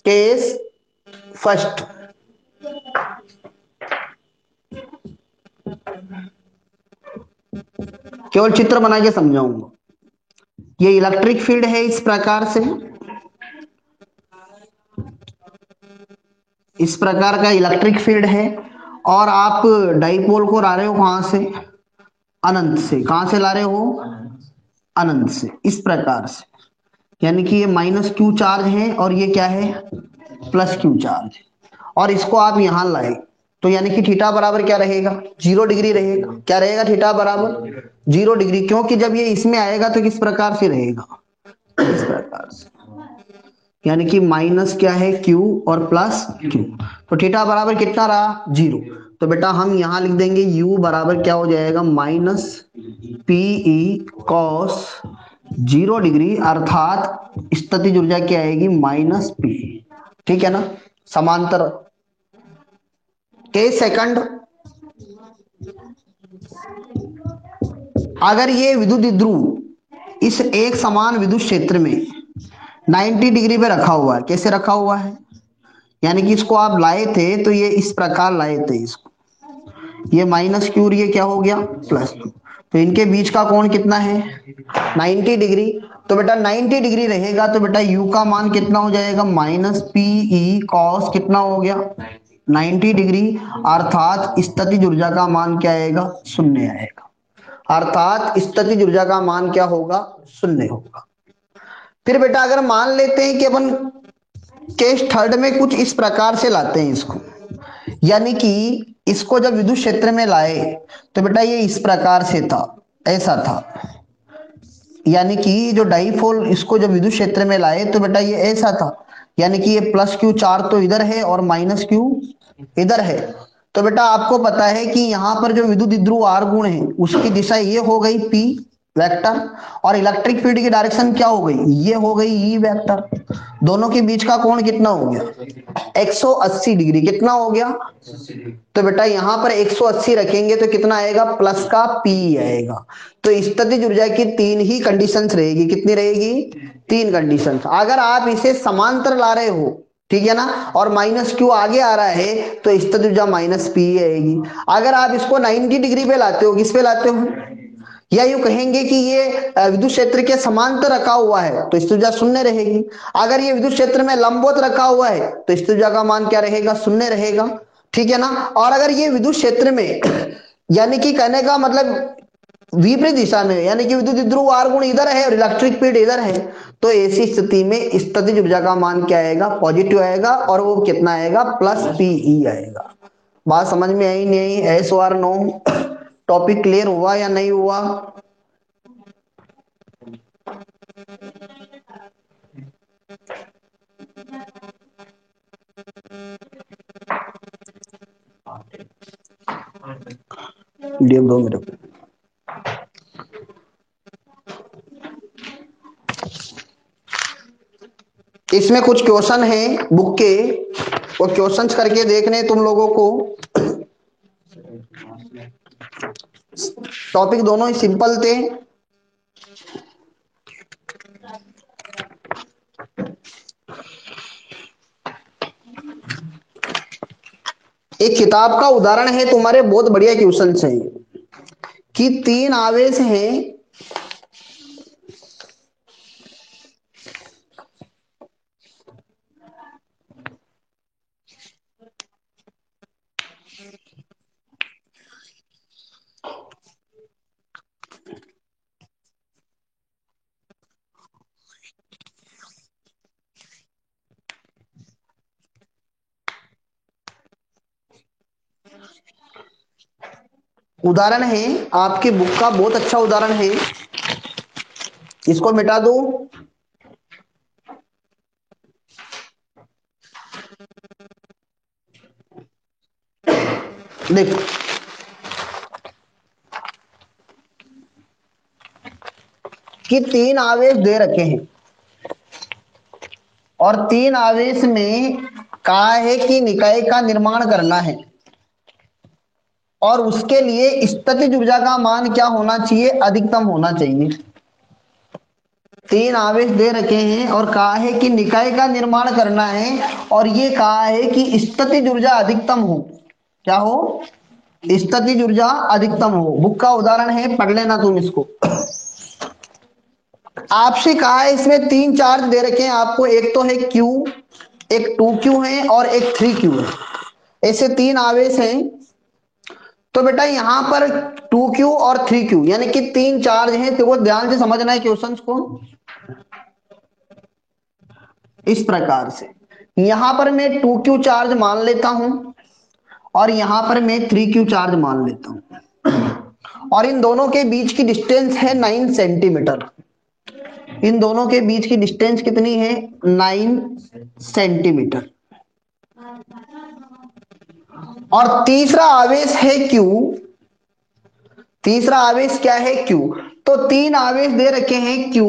केस फर्स्ट, केवल चित्र बना के समझाऊंगा। ये इलेक्ट्रिक फील्ड है इस प्रकार से, इस प्रकार का इलेक्ट्रिक फील्ड है। और आप डाइपोल को ला रहे हो कहां से, अनंत से। कहां से ला रहे हो, अनंत से, इस प्रकार से। यानी कि ये माइनस क्यू चार्ज है और ये क्या है, प्लस क्यू चार्ज है। और इसको आप यहां लाए तो यानी कि थीटा बराबर क्या रहेगा, 0 डिग्री रहेगा। क्या रहेगा, थीटा बराबर 0 डिग्री। क्योंकि जब ये इसमें आएगा तो किस प्रकार से रहेगा, इस प्रकार से। यानी कि माइनस क्या है, क्यू और प्लस क्यू। तो थीटा बराबर कितना रहा, 0। तो बेटा हम यहां लिख देंगे u बराबर क्या हो जाएगा, माइनस पीई कॉस 0 डिग्री, अर्थात स्थितिज ऊर्जा क्या आएगी, माइनस पी। ठीक है ना, समांतर। के सेकंड, अगर ये विद्युत ध्रुव इस एक समान विद्युत क्षेत्र में 90 डिग्री पे रखा हुआ है, कैसे रखा हुआ है, यानी कि इसको आप लाए थे तो ये इस प्रकार लाए थे इसको, ये माइनस क्यू, ये क्या हो गया, प्लस क्यू। तो इनके बीच का कोण कितना है, 90 डिग्री। तो बेटा 90 डिग्री रहेगा तो बेटा u का मान कितना हो जाएगा, माइनस पीई कॉस कितना हो गया, 90 डिग्री। अर्थात स्थितिज ऊर्जा का मान क्या आएगा, शून्य आएगा। अर्थात स्थितिज ऊर्जा का मान क्या होगा, शून्य होगा। फिर बेटा अगर मान लेते हैं कि अपन केस थर्ड में कुछ इस प्रकार से लाते हैं इसको, यानी कि इसको जब विद्युत क्षेत्र में लाए तो बेटा ये इस प्रकार से था, ऐसा था। यानी कि जो डाइपोल इसको जब विद्युत क्षेत्र में लाए तो बेटा ये ऐसा था। यानी कि ये प्लस क्यू चार तो इधर है और माइनस क्यू इधर है। तो बेटा आपको पता है कि यहां पर जो विद्युत द्विध्रुव आर गुण है उसकी दिशा ये हो गई पी वेक्टर। और इलेक्ट्रिक फील्ड की डायरेक्शन क्या हो गई, ये हो गई ई वेक्टर। दोनों के बीच का कोण कितना हो गया 180 डिग्री। कितना हो गया, तो बेटा यहां पर 180 रखेंगे तो कितना आएगा, प्लस का पी आएगा। तो स्थितिज ऊर्जा की तीन ही कंडीशंस रहेगी। कितनी रहेगी, तीन कंडीशंस। अगर आप इसे समांतर ला रहे हो, ठीक है ना, और माइनस क्यू आगे आ रहा है तो स्थितिज ऊर्जा माइनस पी आएगी। अगर आप इसको 90 डिग्री पे लाते हो, किस पे लाते हो, या यूं कहेंगे कि ये विद्युत क्षेत्र के समांतर रखा हुआ है तो स्थितिज ऊर्जा शून्य रहेगी। अगर ये विद्युत क्षेत्र में लंबवत रखा हुआ है तो स्थितिज ऊर्जा का मान क्या रहेगा, शून्य रहेगा। ठीक है ना। और अगर ये विद्युत क्षेत्र में यानी कि कहने का मतलब विपरीत दिशा में, यानी कि विद्युत ध्रुव आर गुण इधर है और इलेक्ट्रिक फील्ड इधर है, तो ऐसी स्थिति में स्थितिज ऊर्जा का मान क्या आएगा, पॉजिटिव आएगा। और वो कितना आएगा, प्लस पीई आएगा। बात समझ में आई नहीं आई, एस और नो। टॉपिक क्लियर हुआ या नहीं हुआ। डीएम दो मेरे को। इसमें कुछ क्वेश्चन हैं बुक के, वो क्वेश्चंस करके देखने तुम लोगों को। टॉपिक दोनों ही सिंपल थे। एक किताब का उदाहरण है तुम्हारे, बहुत बढ़िया क्वेश्चन है कि तीन आवेश हैं, उदाहरण है आपकी बुक का, बहुत अच्छा उदाहरण है। इसको मिटा दो। देखो कि तीन आवेश दे रखे हैं और तीन आवेश में कहा है कि निकाय का निर्माण करना है, और उसके लिए स्थितिज ऊर्जा का मान क्या होना चाहिए, अधिकतम होना चाहिए। तीन आवेश दे रखे हैं और कहा है कि निकाय का निर्माण करना है, और ये कहा है कि स्थितिज ऊर्जा अधिकतम हो। क्या हो, स्थितिज ऊर्जा अधिकतम हो। बुक का उदाहरण है, पढ़ लेना तुम इसको। आपसे कहा है इसमें तीन चार्ज दे रखे हैं आपको, एक तो है क्यू, एक 2Q है और एक 3Q है। ऐसे तीन आवेश हैं। तो बेटा यहां पर 2Q और 3Q यानी कि तीन चार्ज हैं, तो वो ध्यान से समझना है क्वेश्चंस को। इस प्रकार से यहां पर मैं 2Q चार्ज मान लेता हूं और यहां पर मैं 3Q चार्ज मान लेता हूं, और इन दोनों के बीच की डिस्टेंस है 9 सेंटीमीटर। इन दोनों के बीच की डिस्टेंस कितनी है, 9 सेंटीमीटर। और तीसरा आवेश है Q। तीसरा आवेश क्या है, Q। तो तीन आवेश दे रखे हैं Q,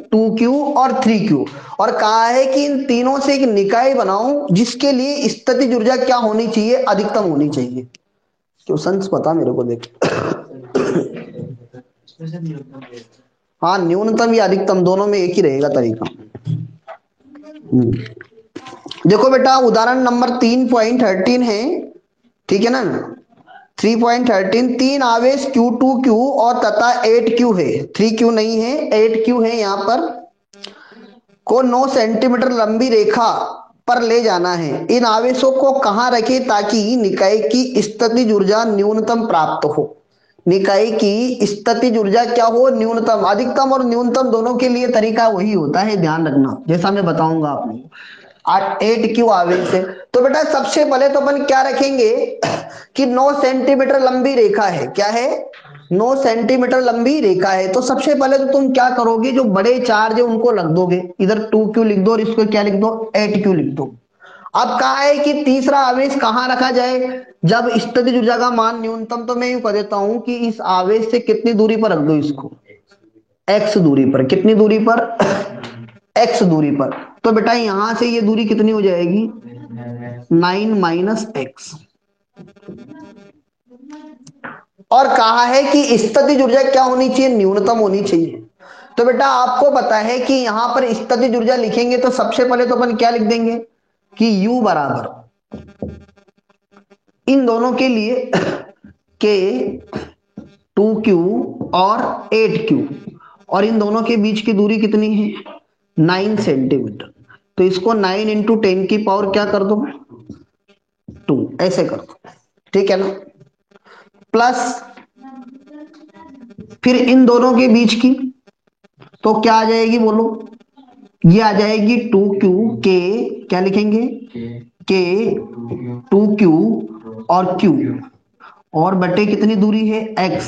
2Q और 3Q, और कहा है कि इन तीनों से एक निकाय बनाऊं जिसके लिए स्थितिज ऊर्जा क्या होनी चाहिए, अधिकतम होनी चाहिए। क्वेश्चन पता मेरे को, देख। हाँ, न्यूनतम या अधिकतम दोनों में एक ही रहेगा तरीका। देखो बेटा उदाहरण नंबर 3.13 है, ठीक है ना। 3.13, तीन आवेश Q2Q और तथा 8Q है, 3Q नहीं है, 8Q है यहाँ पर, को 9 सेंटीमीटर लंबी रेखा पर ले जाना है। इन आवेशों को कहां रखें ताकि निकाय की स्थितिज ऊर्जा न्यूनतम प्राप्त हो। निकाय की स्थितिज ऊर्जा क्या हो, न्यूनतम। अधिकतम और न्यूनतम दोनों के लिए तरीका वही होता है, ध्यान रखना, जैसा मैं बताऊंगा आपको। 8Q आवेश है, तो बेटा सबसे पहले तो अपन क्या रखेंगे कि 9 सेंटीमीटर लंबी रेखा है। क्या है, 9 सेंटीमीटर लंबी रेखा है। तो सबसे पहले तो तुम क्या करोगे, जो बड़े चार्ज है उनको रख दोगे, इधर 2Q लिख दो और इसको क्या लिख दो, 8Q लिख दो। अब कहा है कि तीसरा आवेश कहां रखा जाए, जब स्थितिज ऊर्जा का मान न्यूनतम, तो मैं यूं कह देता हूं कि इस आवेश से कितनी दूरी पर रख दो इसको, एक्स दूरी पर। कितनी दूरी पर? एक्स दूरी पर। तो बेटा यहां से ये दूरी कितनी हो जाएगी? 9 माइनस एक्स। और कहा है कि स्थितिज ऊर्जा क्या होनी चाहिए? न्यूनतम होनी चाहिए। तो बेटा आपको पता है कि यहां पर स्थितिज ऊर्जा लिखेंगे तो सबसे पहले तो अपन क्या लिख देंगे कि U बराबर इन दोनों के लिए के 2Q और 8Q, और इन दोनों के बीच की दूरी कितनी है? 9 सेंटीमीटर। तो इसको 9 इंटू 10 की पावर क्या कर दो? 2, ऐसे कर दो। ठीक है ना? प्लस फिर इन दोनों के बीच की तो क्या आ जाएगी बोलो? ये आ जाएगी 2Q के, क्या लिखेंगे? के 2Q और Q, और बटे कितनी दूरी है? x।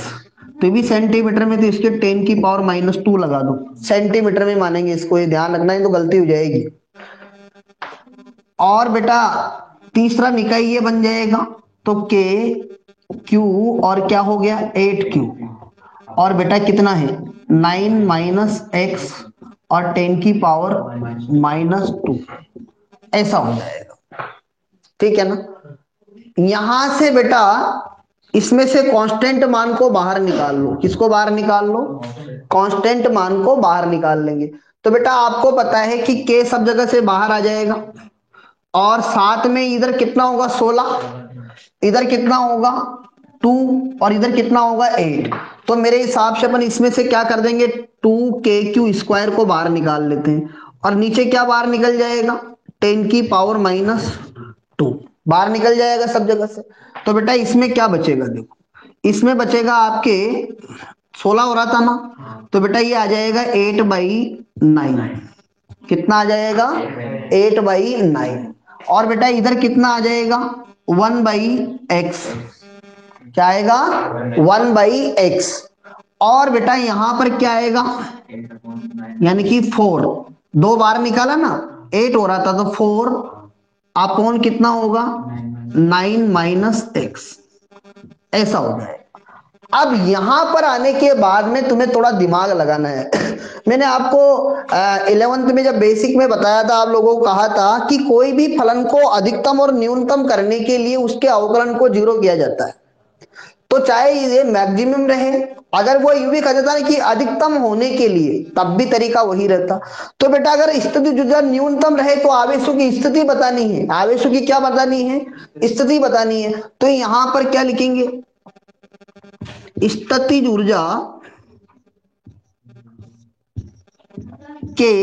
तो भी सेंटीमीटर में, तो इसके 10 की पावर -2 लगा दो। सेंटीमीटर में मानेंगे इसको, ये ध्यान रखना है तो गलती हो जाएगी। और बेटा तीसरा निकाय ये बन जाएगा, तो के क्यू और क्या हो गया? 8Q, और बेटा कितना है? 9 माइनस एक्स और 10 की पावर -2, ऐसा हो जाएगा। ठीक है ना? यहां से बेटा इसमें से कांस्टेंट मान को बाहर निकाल लो। किसको बाहर निकाल लो? कांस्टेंट मान को बाहर निकाल लेंगे। तो बेटा आपको पता है कि के सब जगह से बाहर आ जाएगा, और साथ में इधर कितना होगा? 16, इधर कितना होगा? 2, और इधर कितना होगा? 8। तो मेरे हिसाब से अपन इसमें से क्या कर देंगे? 2KQ² को बाहर निकाल लेते हैं, और नीचे क्या बाहर निकल जाएगा? 10 की पावर -2 बाहर निकल जाएगा सब जगह से। तो बेटा इसमें क्या बचेगा? देखो इसमें बचेगा आपके 16 हो रहा था ना, तो बेटा ये आ जाएगा 8/9। कितना आ जाएगा? 8/9। और बेटा इधर कितना आ जाएगा? 1/x। क्या आएगा? 1/x। और बेटा यहां पर क्या आएगा? यानी कि 4, दो बार निकाला ना, 8 हो रहा था, तो 4 अपॉन कितना होगा? 9 माइनस एक्स, ऐसा हो जाएगा। अब यहां पर आने के बाद में तुम्हें थोड़ा दिमाग लगाना है। मैंने आपको 11th में जब बेसिक में बताया था, आप लोगों को कहा था कि कोई भी फलन को अधिकतम और न्यूनतम करने के लिए उसके अवकलन को 0 किया जाता है। तो चाहे ये मैक्सिमम रहे, अगर वो यूं भी कह देता है कि अधिकतम होने के लिए, तब भी तरीका वही रहता। तो बेटा अगर स्थिति ऊर्जा न्यूनतम रहे तो आवेशों की स्थिति बतानी है। आवेशों की क्या बतानी है? स्थिति बतानी है। तो यहां पर क्या लिखेंगे? स्थितिज ऊर्जा के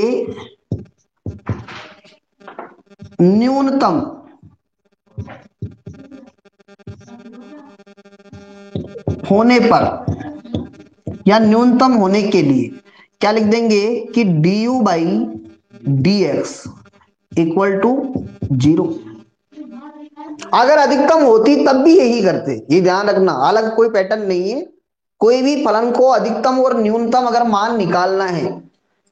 न्यूनतम होने पर या न्यूनतम होने के लिए क्या लिख देंगे कि du/dx इक्वल टू 0। अगर अधिकतम होती तब भी यही करते, ये ध्यान रखना, अलग कोई पैटर्न नहीं है। कोई भी फलन को अधिकतम और न्यूनतम अगर मान निकालना है,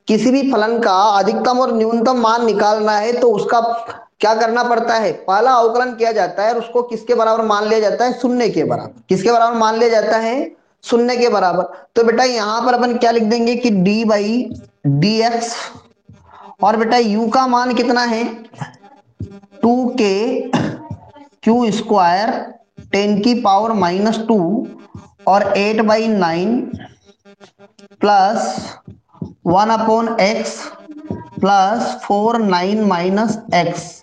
किसी भी फलन का अधिकतम और न्यूनतम मान निकालना है, तो उसका क्या करना पड़ता है? पहला अवकलन किया जाता है और उसको किसके बराबर मान लिया जाता है? शून्य के बराबर। किसके बराबर मान लिया जाता है? शून्य के बराबर। तो बेटा यहां पर अपन क्या लिख देंगे कि d/dx, और बेटा u का मान कितना है? 2KQ², 10 की पावर -2, और 8/9 plus 1/x plus 4 9 minus x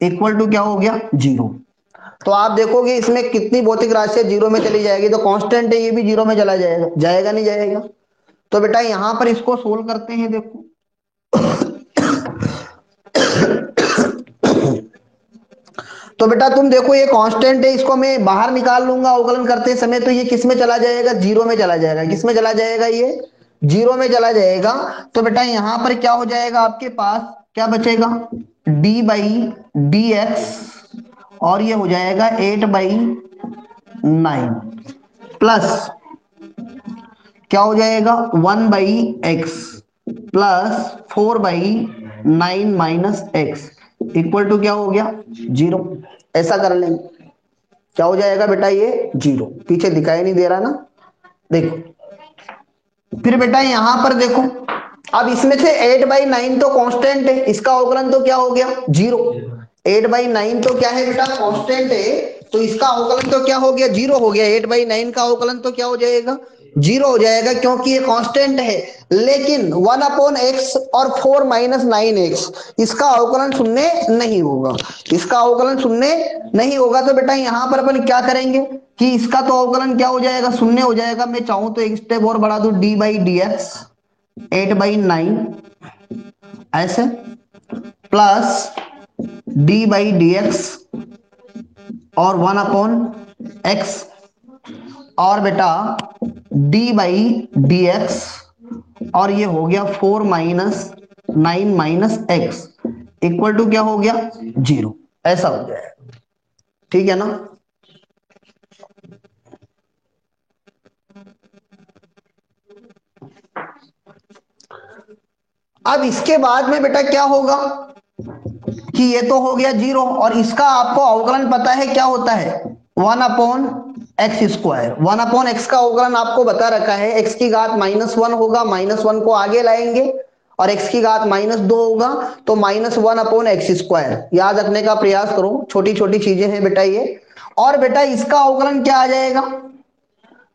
equal to क्या हो गया? 0। तो आप देखोगे इसमें कितनी भौतिक राशि 0 में चली जाएगी, तो कांस्टेंट है ये भी 0 में चला जाएगा। जाएगा नहीं जाएगा? तो बेटा यहां पर इसको सोल्व करते हैं। देखो तो बेटा तुम देखो ये कांस्टेंट है, इसको मैं बाहर निकाल लूंगा अवकलन करते समय, तो ये किस में चला जाएगा? 0 में चला जाएगा। किस में चला जाएगा? ये 0 में चला जाएगा। तो बेटा यहां पर क्या हो जाएगा? आपके पास क्या बचेगा? d/dx, और ये हो जाएगा 8/9 प्लस क्या हो जाएगा? 1/x plus 4/9 minus x equal to क्या हो गया? 0। ऐसा कर लेंगे। क्या हो जाएगा बेटा? ये 0। पीछे दिखाई नहीं दे रहा ना? देखो फिर बेटा यहां पर देखो, अब इसमें से 8/9 तो कांस्टेंट है, इसका अवकलन तो क्या हो गया 0। 8/9 तो क्या है बेटा कांस्टेंट है, तो इसका अवकलन तो क्या हो गया 0 हो गया। 8/9 का अवकलन तो क्या हो जाएगा 0 हो जाएगा, क्योंकि ये कांस्टेंट है। लेकिन 1/x और 4-9x इसका अवकलन शून्य नहीं होगा, इसका अवकलन शून्य नहीं होगा। तो बेटा यहां पर अपन क्या करेंगे कि इसका तो अवकलन क्या हो जाएगा शून्य हो जाएगा। मैं चाहूं तो एक स्टेप और बढ़ा दूं, d/dx 8/9 ऐसे प्लस d/dx और 1/x और बेटा d/dx और ये हो गया 4-9 इक्वल टू क्या हो गया 0, ऐसा हो जाएगा। ठीक है ना। अब इसके बाद में बेटा क्या होगा कि ये तो हो गया 0 और इसका आपको अवकलन पता है क्या होता है 1/x²। 1/x का अवकलन आपको बता रखा है, x की घात -1 होगा, -1 को आगे लाएंगे और x की घात -2 होगा, तो -1/x²। याद रखने का प्रयास करो, छोटी छोटी चीजें हैं बेटा ये। और बेटा इसका अवकलन क्या आ जाएगा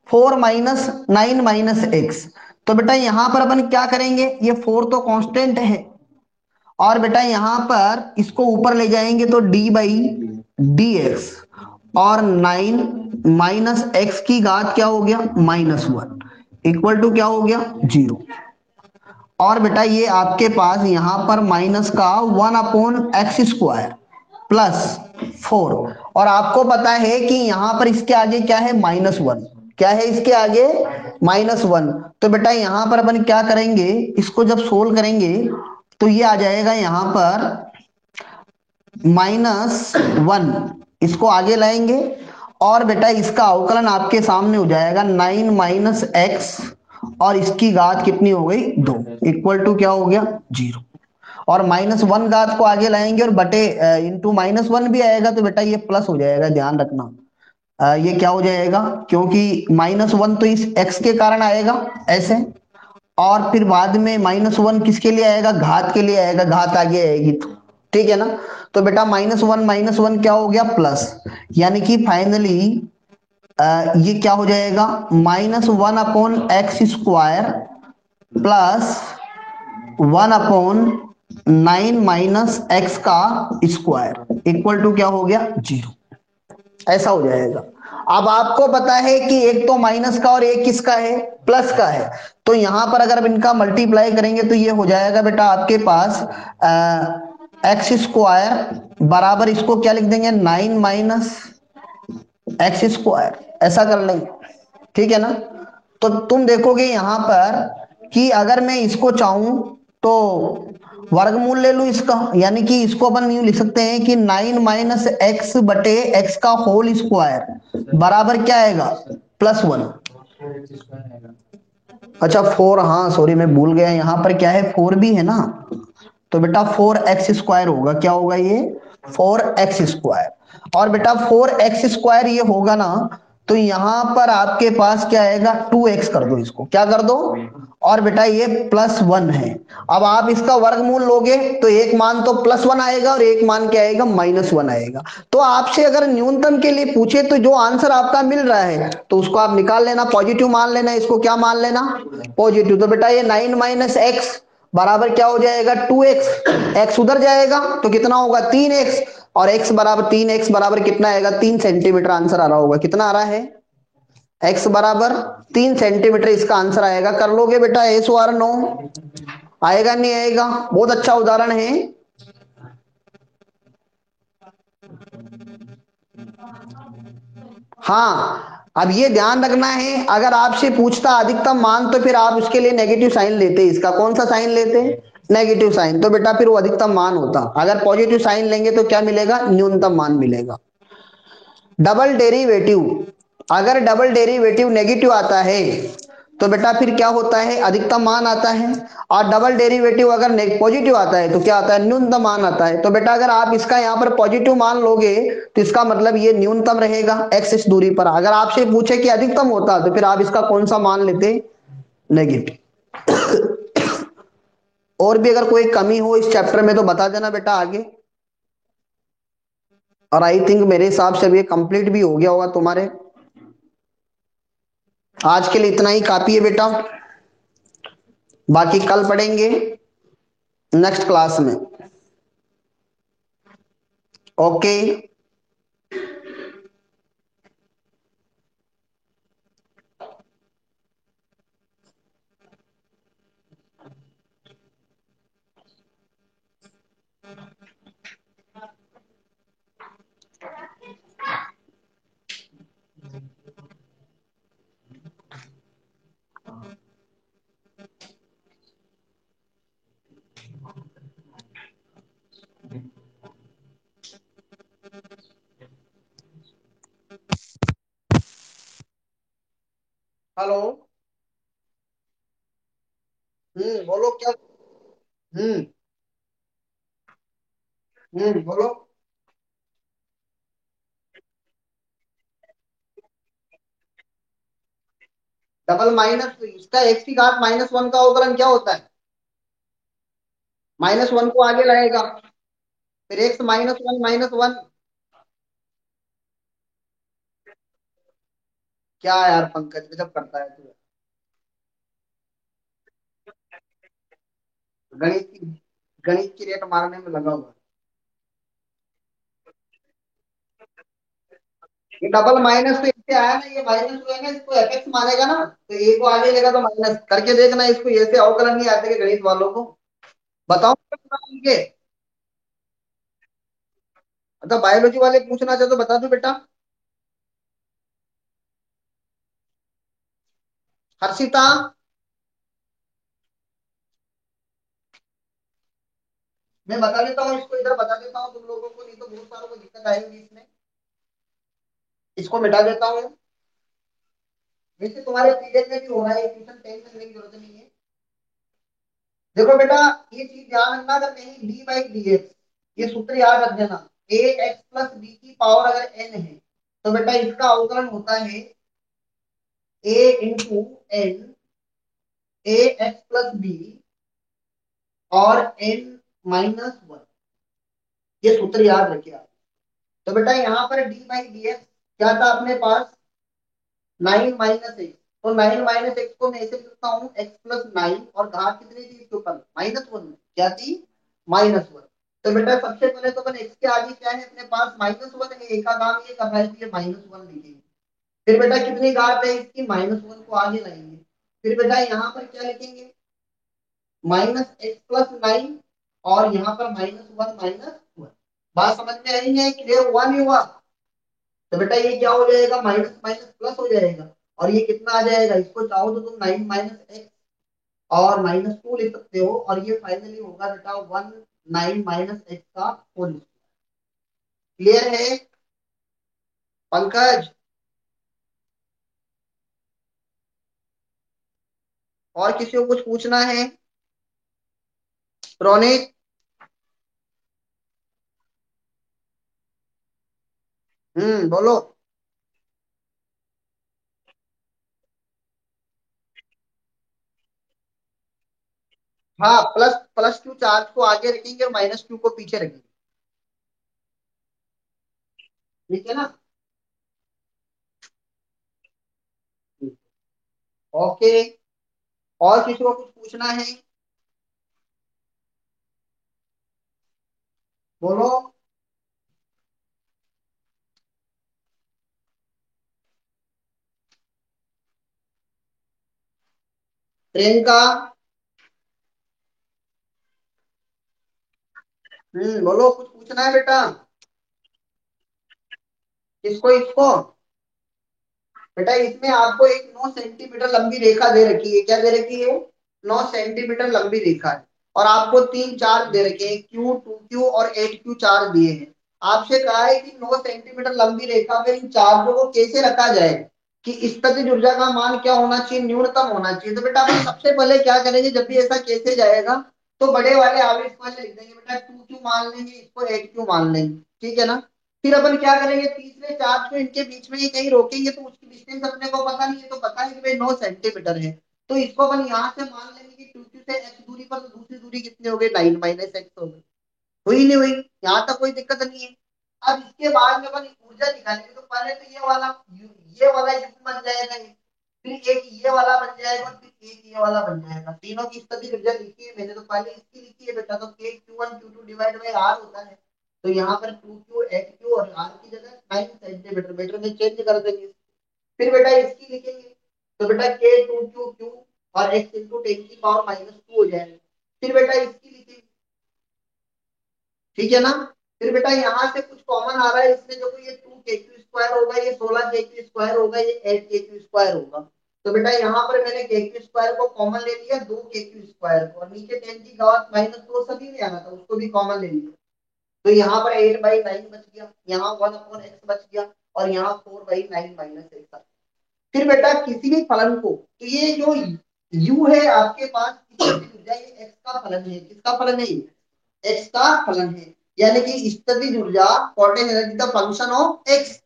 4-9 - x। तो बेटा यहां पर अपन क्या करेंगे, ये 4 तो कांस्टेंट है और बेटा यहां पर इसको ऊपर ले जाएंगे तो d/dx और 9 - x की घात क्या हो गया -1 इक्वल टू क्या हो गया 0। और बेटा ये आपके पास यहां पर माइनस का 1/x² प्लस 4 और आपको पता है कि यहां पर इसके आगे क्या है -1, क्या है इसके आगे -1। तो बेटा यहां पर अपन क्या करेंगे, इसको जब सोल्व करेंगे तो ये आ जाएगा यहां पर -1, इसको आगे लाएंगे और बेटा इसका अवकलन आपके सामने हो जाएगा 9 - x और इसकी घात कितनी हो गई 2 इक्वल टू क्या हो गया 0। और -1 घात को आगे लाएंगे और बटे इंटू -1 भी आएगा, तो बेटा ये प्लस हो जाएगा, ध्यान रखना। ये क्या हो जाएगा, क्योंकि -1 तो इस x के कारण आएगा ऐसे, और फिर बाद में -1 किसके लिए आएगा घात के लिए आएगा, घात आगे आएगी तो ठीक है ना। तो बेटा -1 क्या हो गया प्लस, यानी कि फाइनली ये क्या हो जाएगा -1/x² प्लस 1/9 - x का स्क्वायर इक्वल टू क्या हो गया 0, ऐसा हो जाएगा। अब आपको पता है कि एक तो माइनस का और एक किसका है प्लस का है, तो यहां पर अगर अब इनका मल्टीप्लाई करेंगे तो ये हो जाएगा बेटा आपके पास x² बराबर इसको क्या लिख देंगे 9 - x², ऐसा कर लेंगे। ठीक है ना। तो तुम देखोगे यहां पर कि अगर मैं इसको चाहूं तो वर्गमूल ले लूं इसका, यानी कि इसको अपन यूं लिख सकते हैं कि 9 - x बटे x का होल स्क्वायर बराबर क्या आएगा +1। अच्छा 4, हाँ सॉरी मैं भूल गया, यहां पर क्या है 4 भी है ना, तो बेटा 4x² होगा, क्या होगा ये 4x²। और बेटा 4x² ये होगा ना, तो यहां पर आपके पास क्या आएगा 2x कर दो, इसको क्या कर दो, और बेटा ये +1 है। अब आप इसका वर्गमूल लोगे तो एक मान तो +1 आएगा और एक मान क्या आएगा -1 आएगा। तो आपसे अगर न्यूनतम के लिए पूछे तो जो आंसर आपका मिल रहा है तो उसको आप निकाल लेना, पॉजिटिव मान लेना, इसको क्या मान लेना पॉजिटिव। तो बेटा ये 9 - x बराबर क्या हो जाएगा 2x, x उधर जाएगा तो कितना होगा 3x, और x बराबर 3x बराबर कितना आएगा 3 सेंटीमीटर आंसर आ रहा होगा, कितना आ रहा है x बराबर 3 सेंटीमीटर इसका आंसर आएगा। कर लोगे बेटा yes और नो, आएगा नहीं आएगा, बहुत अच्छा उदाहरण है। हाँ अब ये ध्यान रखना है, अगर आपसे पूछता अधिकतम मान तो फिर आप उसके लिए नेगेटिव साइन लेते, इसका कौन सा साइन लेते नेगेटिव साइन, तो बेटा फिर वो अधिकतम मान होता। अगर पॉजिटिव साइन लेंगे तो क्या मिलेगा न्यूनतम मान मिलेगा। डबल डेरिवेटिव, अगर डबल डेरिवेटिव नेगेटिव आता है तो बेटा फिर क्या होता है अधिकतम मान आता है, और डबल डेरिवेटिव अगर पॉजिटिव आता है तो क्या आता है न्यूनतम मान आता है। तो बेटा अगर आप इसका यहाँ पर पॉजिटिव मान लोगे तो इसका मतलब ये न्यूनतम रहेगा x इस दूरी पर। अगर आपसे पूछे कि अधिकतम होता तो फिर आप इसका कौन सा मान लेते नेगेटिव। और भी अगर कोई कमी हो इस चैप्टर में तो बता देना बेटा आगे। और आई थिंक मेरे हिसाब से अभी कंप्लीट भी हो गया होगा तुम्हारे। आज के लिए इतना ही काफी है बेटा, बाकी कल पढ़ेंगे नेक्स्ट क्लास में। ओके। हेलो। बोलो क्या। हम्म। बोलो। डबल माइनस इसका एक्स की घात -1 का अवकलन क्या होता है? -1 को आगे लाएगा, फिर एक्स -1 क्या यार पंकज गजब करता है तू। गणित की गणित की रेट मारने में लगा हुआ है। ये डबल माइनस तो इससे आया ना, ये माइनस हुआ है ना, इसको एफएक्स मानेगा ना, तो ए को आगे लेगा तो माइनस करके देखना, इसको ऐसे अवकलन नहीं आते कि गणित वालों को। बताओ उनके। अच्छा बायोलॉजी वाले पूछना चाहे तो बता दो बेटा। हर्षिता। मैं बता देता हूँ इसको, इधर बता देता हूँ तुम लोगों को, नहीं तो बहुत सारों को दिक्कत आएगी इसमें। इसको मिटा देता हूँ। वैसे तुम्हारे पीरियड में भी हो रहा है, ट्यूशन टेंशन करने की जरूरत नहीं है। देखो बेटा, ये चीज ध्यान रखना, अगर कहीं डी बाई डी एक्स, ये सूत्र याद रख देना। ए एक्स प्लस बी की पावर अगर एन है, तो बेटा इसका अवकलन होता है ए इंटू एन, ए एक्स प्लस बी और एन -1। ये सूत्र याद रखिए आप। तो बेटा यहाँ पर डी बाई डी एक्स क्या था अपने पास? 9 - x। तो 9 - x को मैं ऐसे लिखता हूँ x प्लस 9, और घात कितनी थी इसके ऊपर? -1। क्या थी? -1। तो बेटा सबसे पहले तो अपन x के आगे क्या है अपने पास? -1 है, एक का काम ये कर रहा है तो ये -1 लिखेंगे। फिर बेटा कितनी घात है इसकी? -1 को आगे लाएंगे। फिर बेटा यहाँ पर क्या लिखेंगे? -x प्लस 9, और यहाँ पर -1। बात समझ में आई है? क्लियर हुआ नहीं हुआ? तो बेटा ये क्या हो जाएगा? माइनस माइनस प्लस हो जाएगा, और ये कितना आ जाएगा? इसको चाहो तो तुम 9 - x और -2 लिख सकते हो, और ये फाइनली होगा बेटा 1 9 - x का होल। क्लियर है पंकज? और किसी को कुछ पूछना है? रोनित। बोलो। हाँ, प्लस प्लस क्यू चार्ज को आगे रखेंगे और -q को पीछे रखेंगे। ठीक है ना? ओके। और किसी को कुछ पूछना है? बोलो। प्रियंका। बोलो, कुछ पूछना है बेटा? किसको? इसको? बेटा इसमें आपको एक 9 सेंटीमीटर लंबी रेखा दे रखी है। क्या दे रखी है वो? 9 सेंटीमीटर लंबी रेखा है। और आपको 3 चार्ज दे रखे हैं, Q 2Q और 8Q चार्ज दिए हैं। आपसे कहा है कि 9 सेंटीमीटर लंबी रेखा में इन चार्जों को कैसे रखा जाए, कि स्थितिज ऊर्जा का मान क्या होना चाहिए? न्यूनतम होना चाहिए। तो बेटा अपन सबसे पहले क्या करेंगे, जब भी ऐसा कैसे जाएगा, तो बड़े वाले आवेश वाले लिख देंगे बेटा, 2Q मान लेंगे, इसको 8Q मान लेंगे। ठीक है ना? फिर अपन क्या करेंगे, तीसरे चार्ज को इनके बीच में ही कहीं रोकेंगे, तो उसकी डिस्टेंस अपने को पता नहीं है, तो पता है कि भाई 9 सेंटीमीटर है। तो इसको अपन यहाँ से मान लेंगे कि टू क्यू से एक्स दूरी पर, तो दूसरी दूरी कितनी हो गई, 9 माइनस एक्स हो गई। हुई नहीं हुई, यहाँ तक कोई दिक्कत नहीं है। अब इसके बाद में अपन ऊर्जा निकालेंगे, तो पहले तो ये वाला यू बन जाएगा ये, फिर एक ये वाला बन जाएगा और फिर एक ये वाला बन जाएगा। तीनों की स्थिति ऊर्जा लिखी है मैंने, तो पहले इसकी लिखी है बेटा, तो k q one q two divide by r होता है। तो यहाँ पर टू क्यू एट क्यू और आर की जगह 9 सेंटीमीटर में चेंज कर देंगे। फिर बेटा इसकी लिखेंगे, तो बेटा के टू क्यू क्यू और एक्स इंटू 10⁻⁻2 हो जाएगा। फिर बेटा इसकी लिखेंगे, ठीक है ना। फिर बेटा यहाँ से कुछ कॉमन आ रहा है इसमें, जो ये 2 के क्यू स्क्वायर होगा, ये 16 के क्यू स्क्वायर होगा, ये 8 के क्यू स्क्वायर होगा। तो बेटा यहाँ पर मैंने के क्यू स्क्वायर को कॉमन ले लिया, 2 के क्यू स्क्वायर को, और नीचे 10⁻⁻2 सभी में आना था, उसको भी कॉमन ले लिया। तो यहाँ पर 8/9 बच गया, यहाँ 1/x बच गया, और यहाँ 4/9 माइनस एक्स। फिर बेटा किसी भी फलन को, तो ये जो u है आपके पास, ये x का फलन है। किसका फलन है, एक्स का फलन है। यानी कि स्थितिज ऊर्जा पोटेंशियल एनर्जी का फंक्शन ऑफ एक्स,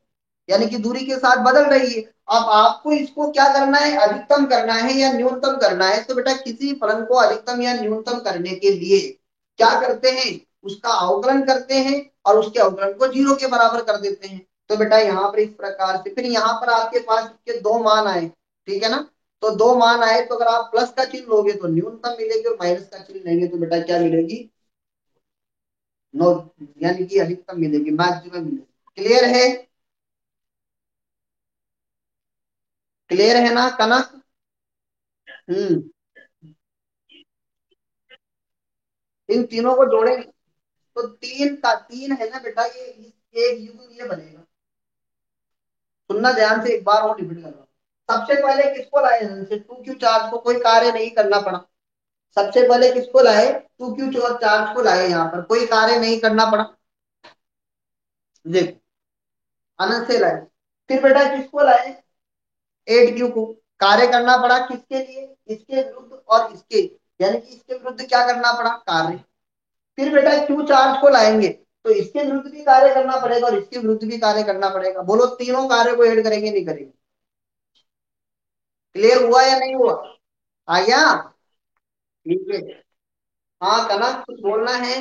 यानी कि दूरी के साथ बदल रही है। अब आपको इसको क्या करना है, अधिकतम करना है या न्यूनतम करना है। तो बेटा किसी फलन को अधिकतम या न्यूनतम करने के लिए क्या करते हैं, उसका अवकलन करते हैं और उसके अवकलन को 0 के बराबर कर देते हैं। तो बेटा यहाँ पर इस प्रकार से, फिर यहाँ पर आपके पास इसके दो मान आए, ठीक है ना। तो दो मान आए, तो अगर आप प्लस का चिन्ह लोगे तो न्यूनतम मिलेगी, और माइनस का चिन्ह लेंगे तो बेटा क्या मिलेगी, नो, यानी कि अधिकतम मिलेगी, मैक्सिमम मिलेगी। क्लियर है, क्लियर है ना कनक। हम्म। इन तीनों को जोड़ेंगे, तो तीन का तीन है ना बेटा, ये एक युग्म ये बनेगा। सुनना ध्यान से, एक बार और रिपीट कर रहा हूँ। सबसे पहले किसको लाए, जैसे 2 क्यू चार्ज को कोई कार्य नहीं करना पड़ा। सबसे पहले किसको लाए, 2 क्यू चार्ज को लाए, यहाँ पर कोई कार्य नहीं करना पड़ा, देखो अनंत से लाए। फिर बेटा किसको लाए, 8 क्यू को, कार्य करना पड़ा किसके लिए, इसके विरुद्ध और इसके, यानी कि इसके विरुद्ध क्या करना पड़ा, कार्य। फिर बेटा क्यू चार्ज को लाएंगे, तो इसके विरुद्ध भी कार्य करना पड़ेगा और इसके विरुद्ध भी कार्य करना पड़ेगा। बोलो तीनों कार्य को ऐड करेंगे नहीं करेंगे। क्लियर हुआ या नहीं हुआ, आ गया, ठीक है। हाँ कनक कुछ बोलना है,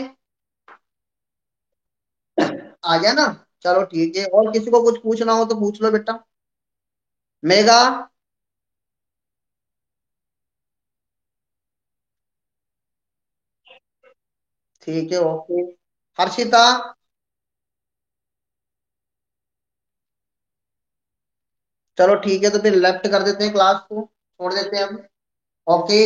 आ गया ना। चलो ठीक है, और किसी को कुछ पूछना हो तो पूछ लो बेटा। मेगा, ठीक है, ओके। हर्षिता, चलो ठीक है, तो फिर लेफ्ट कर देते हैं क्लास को, छोड़ देते हैं हम। ओके।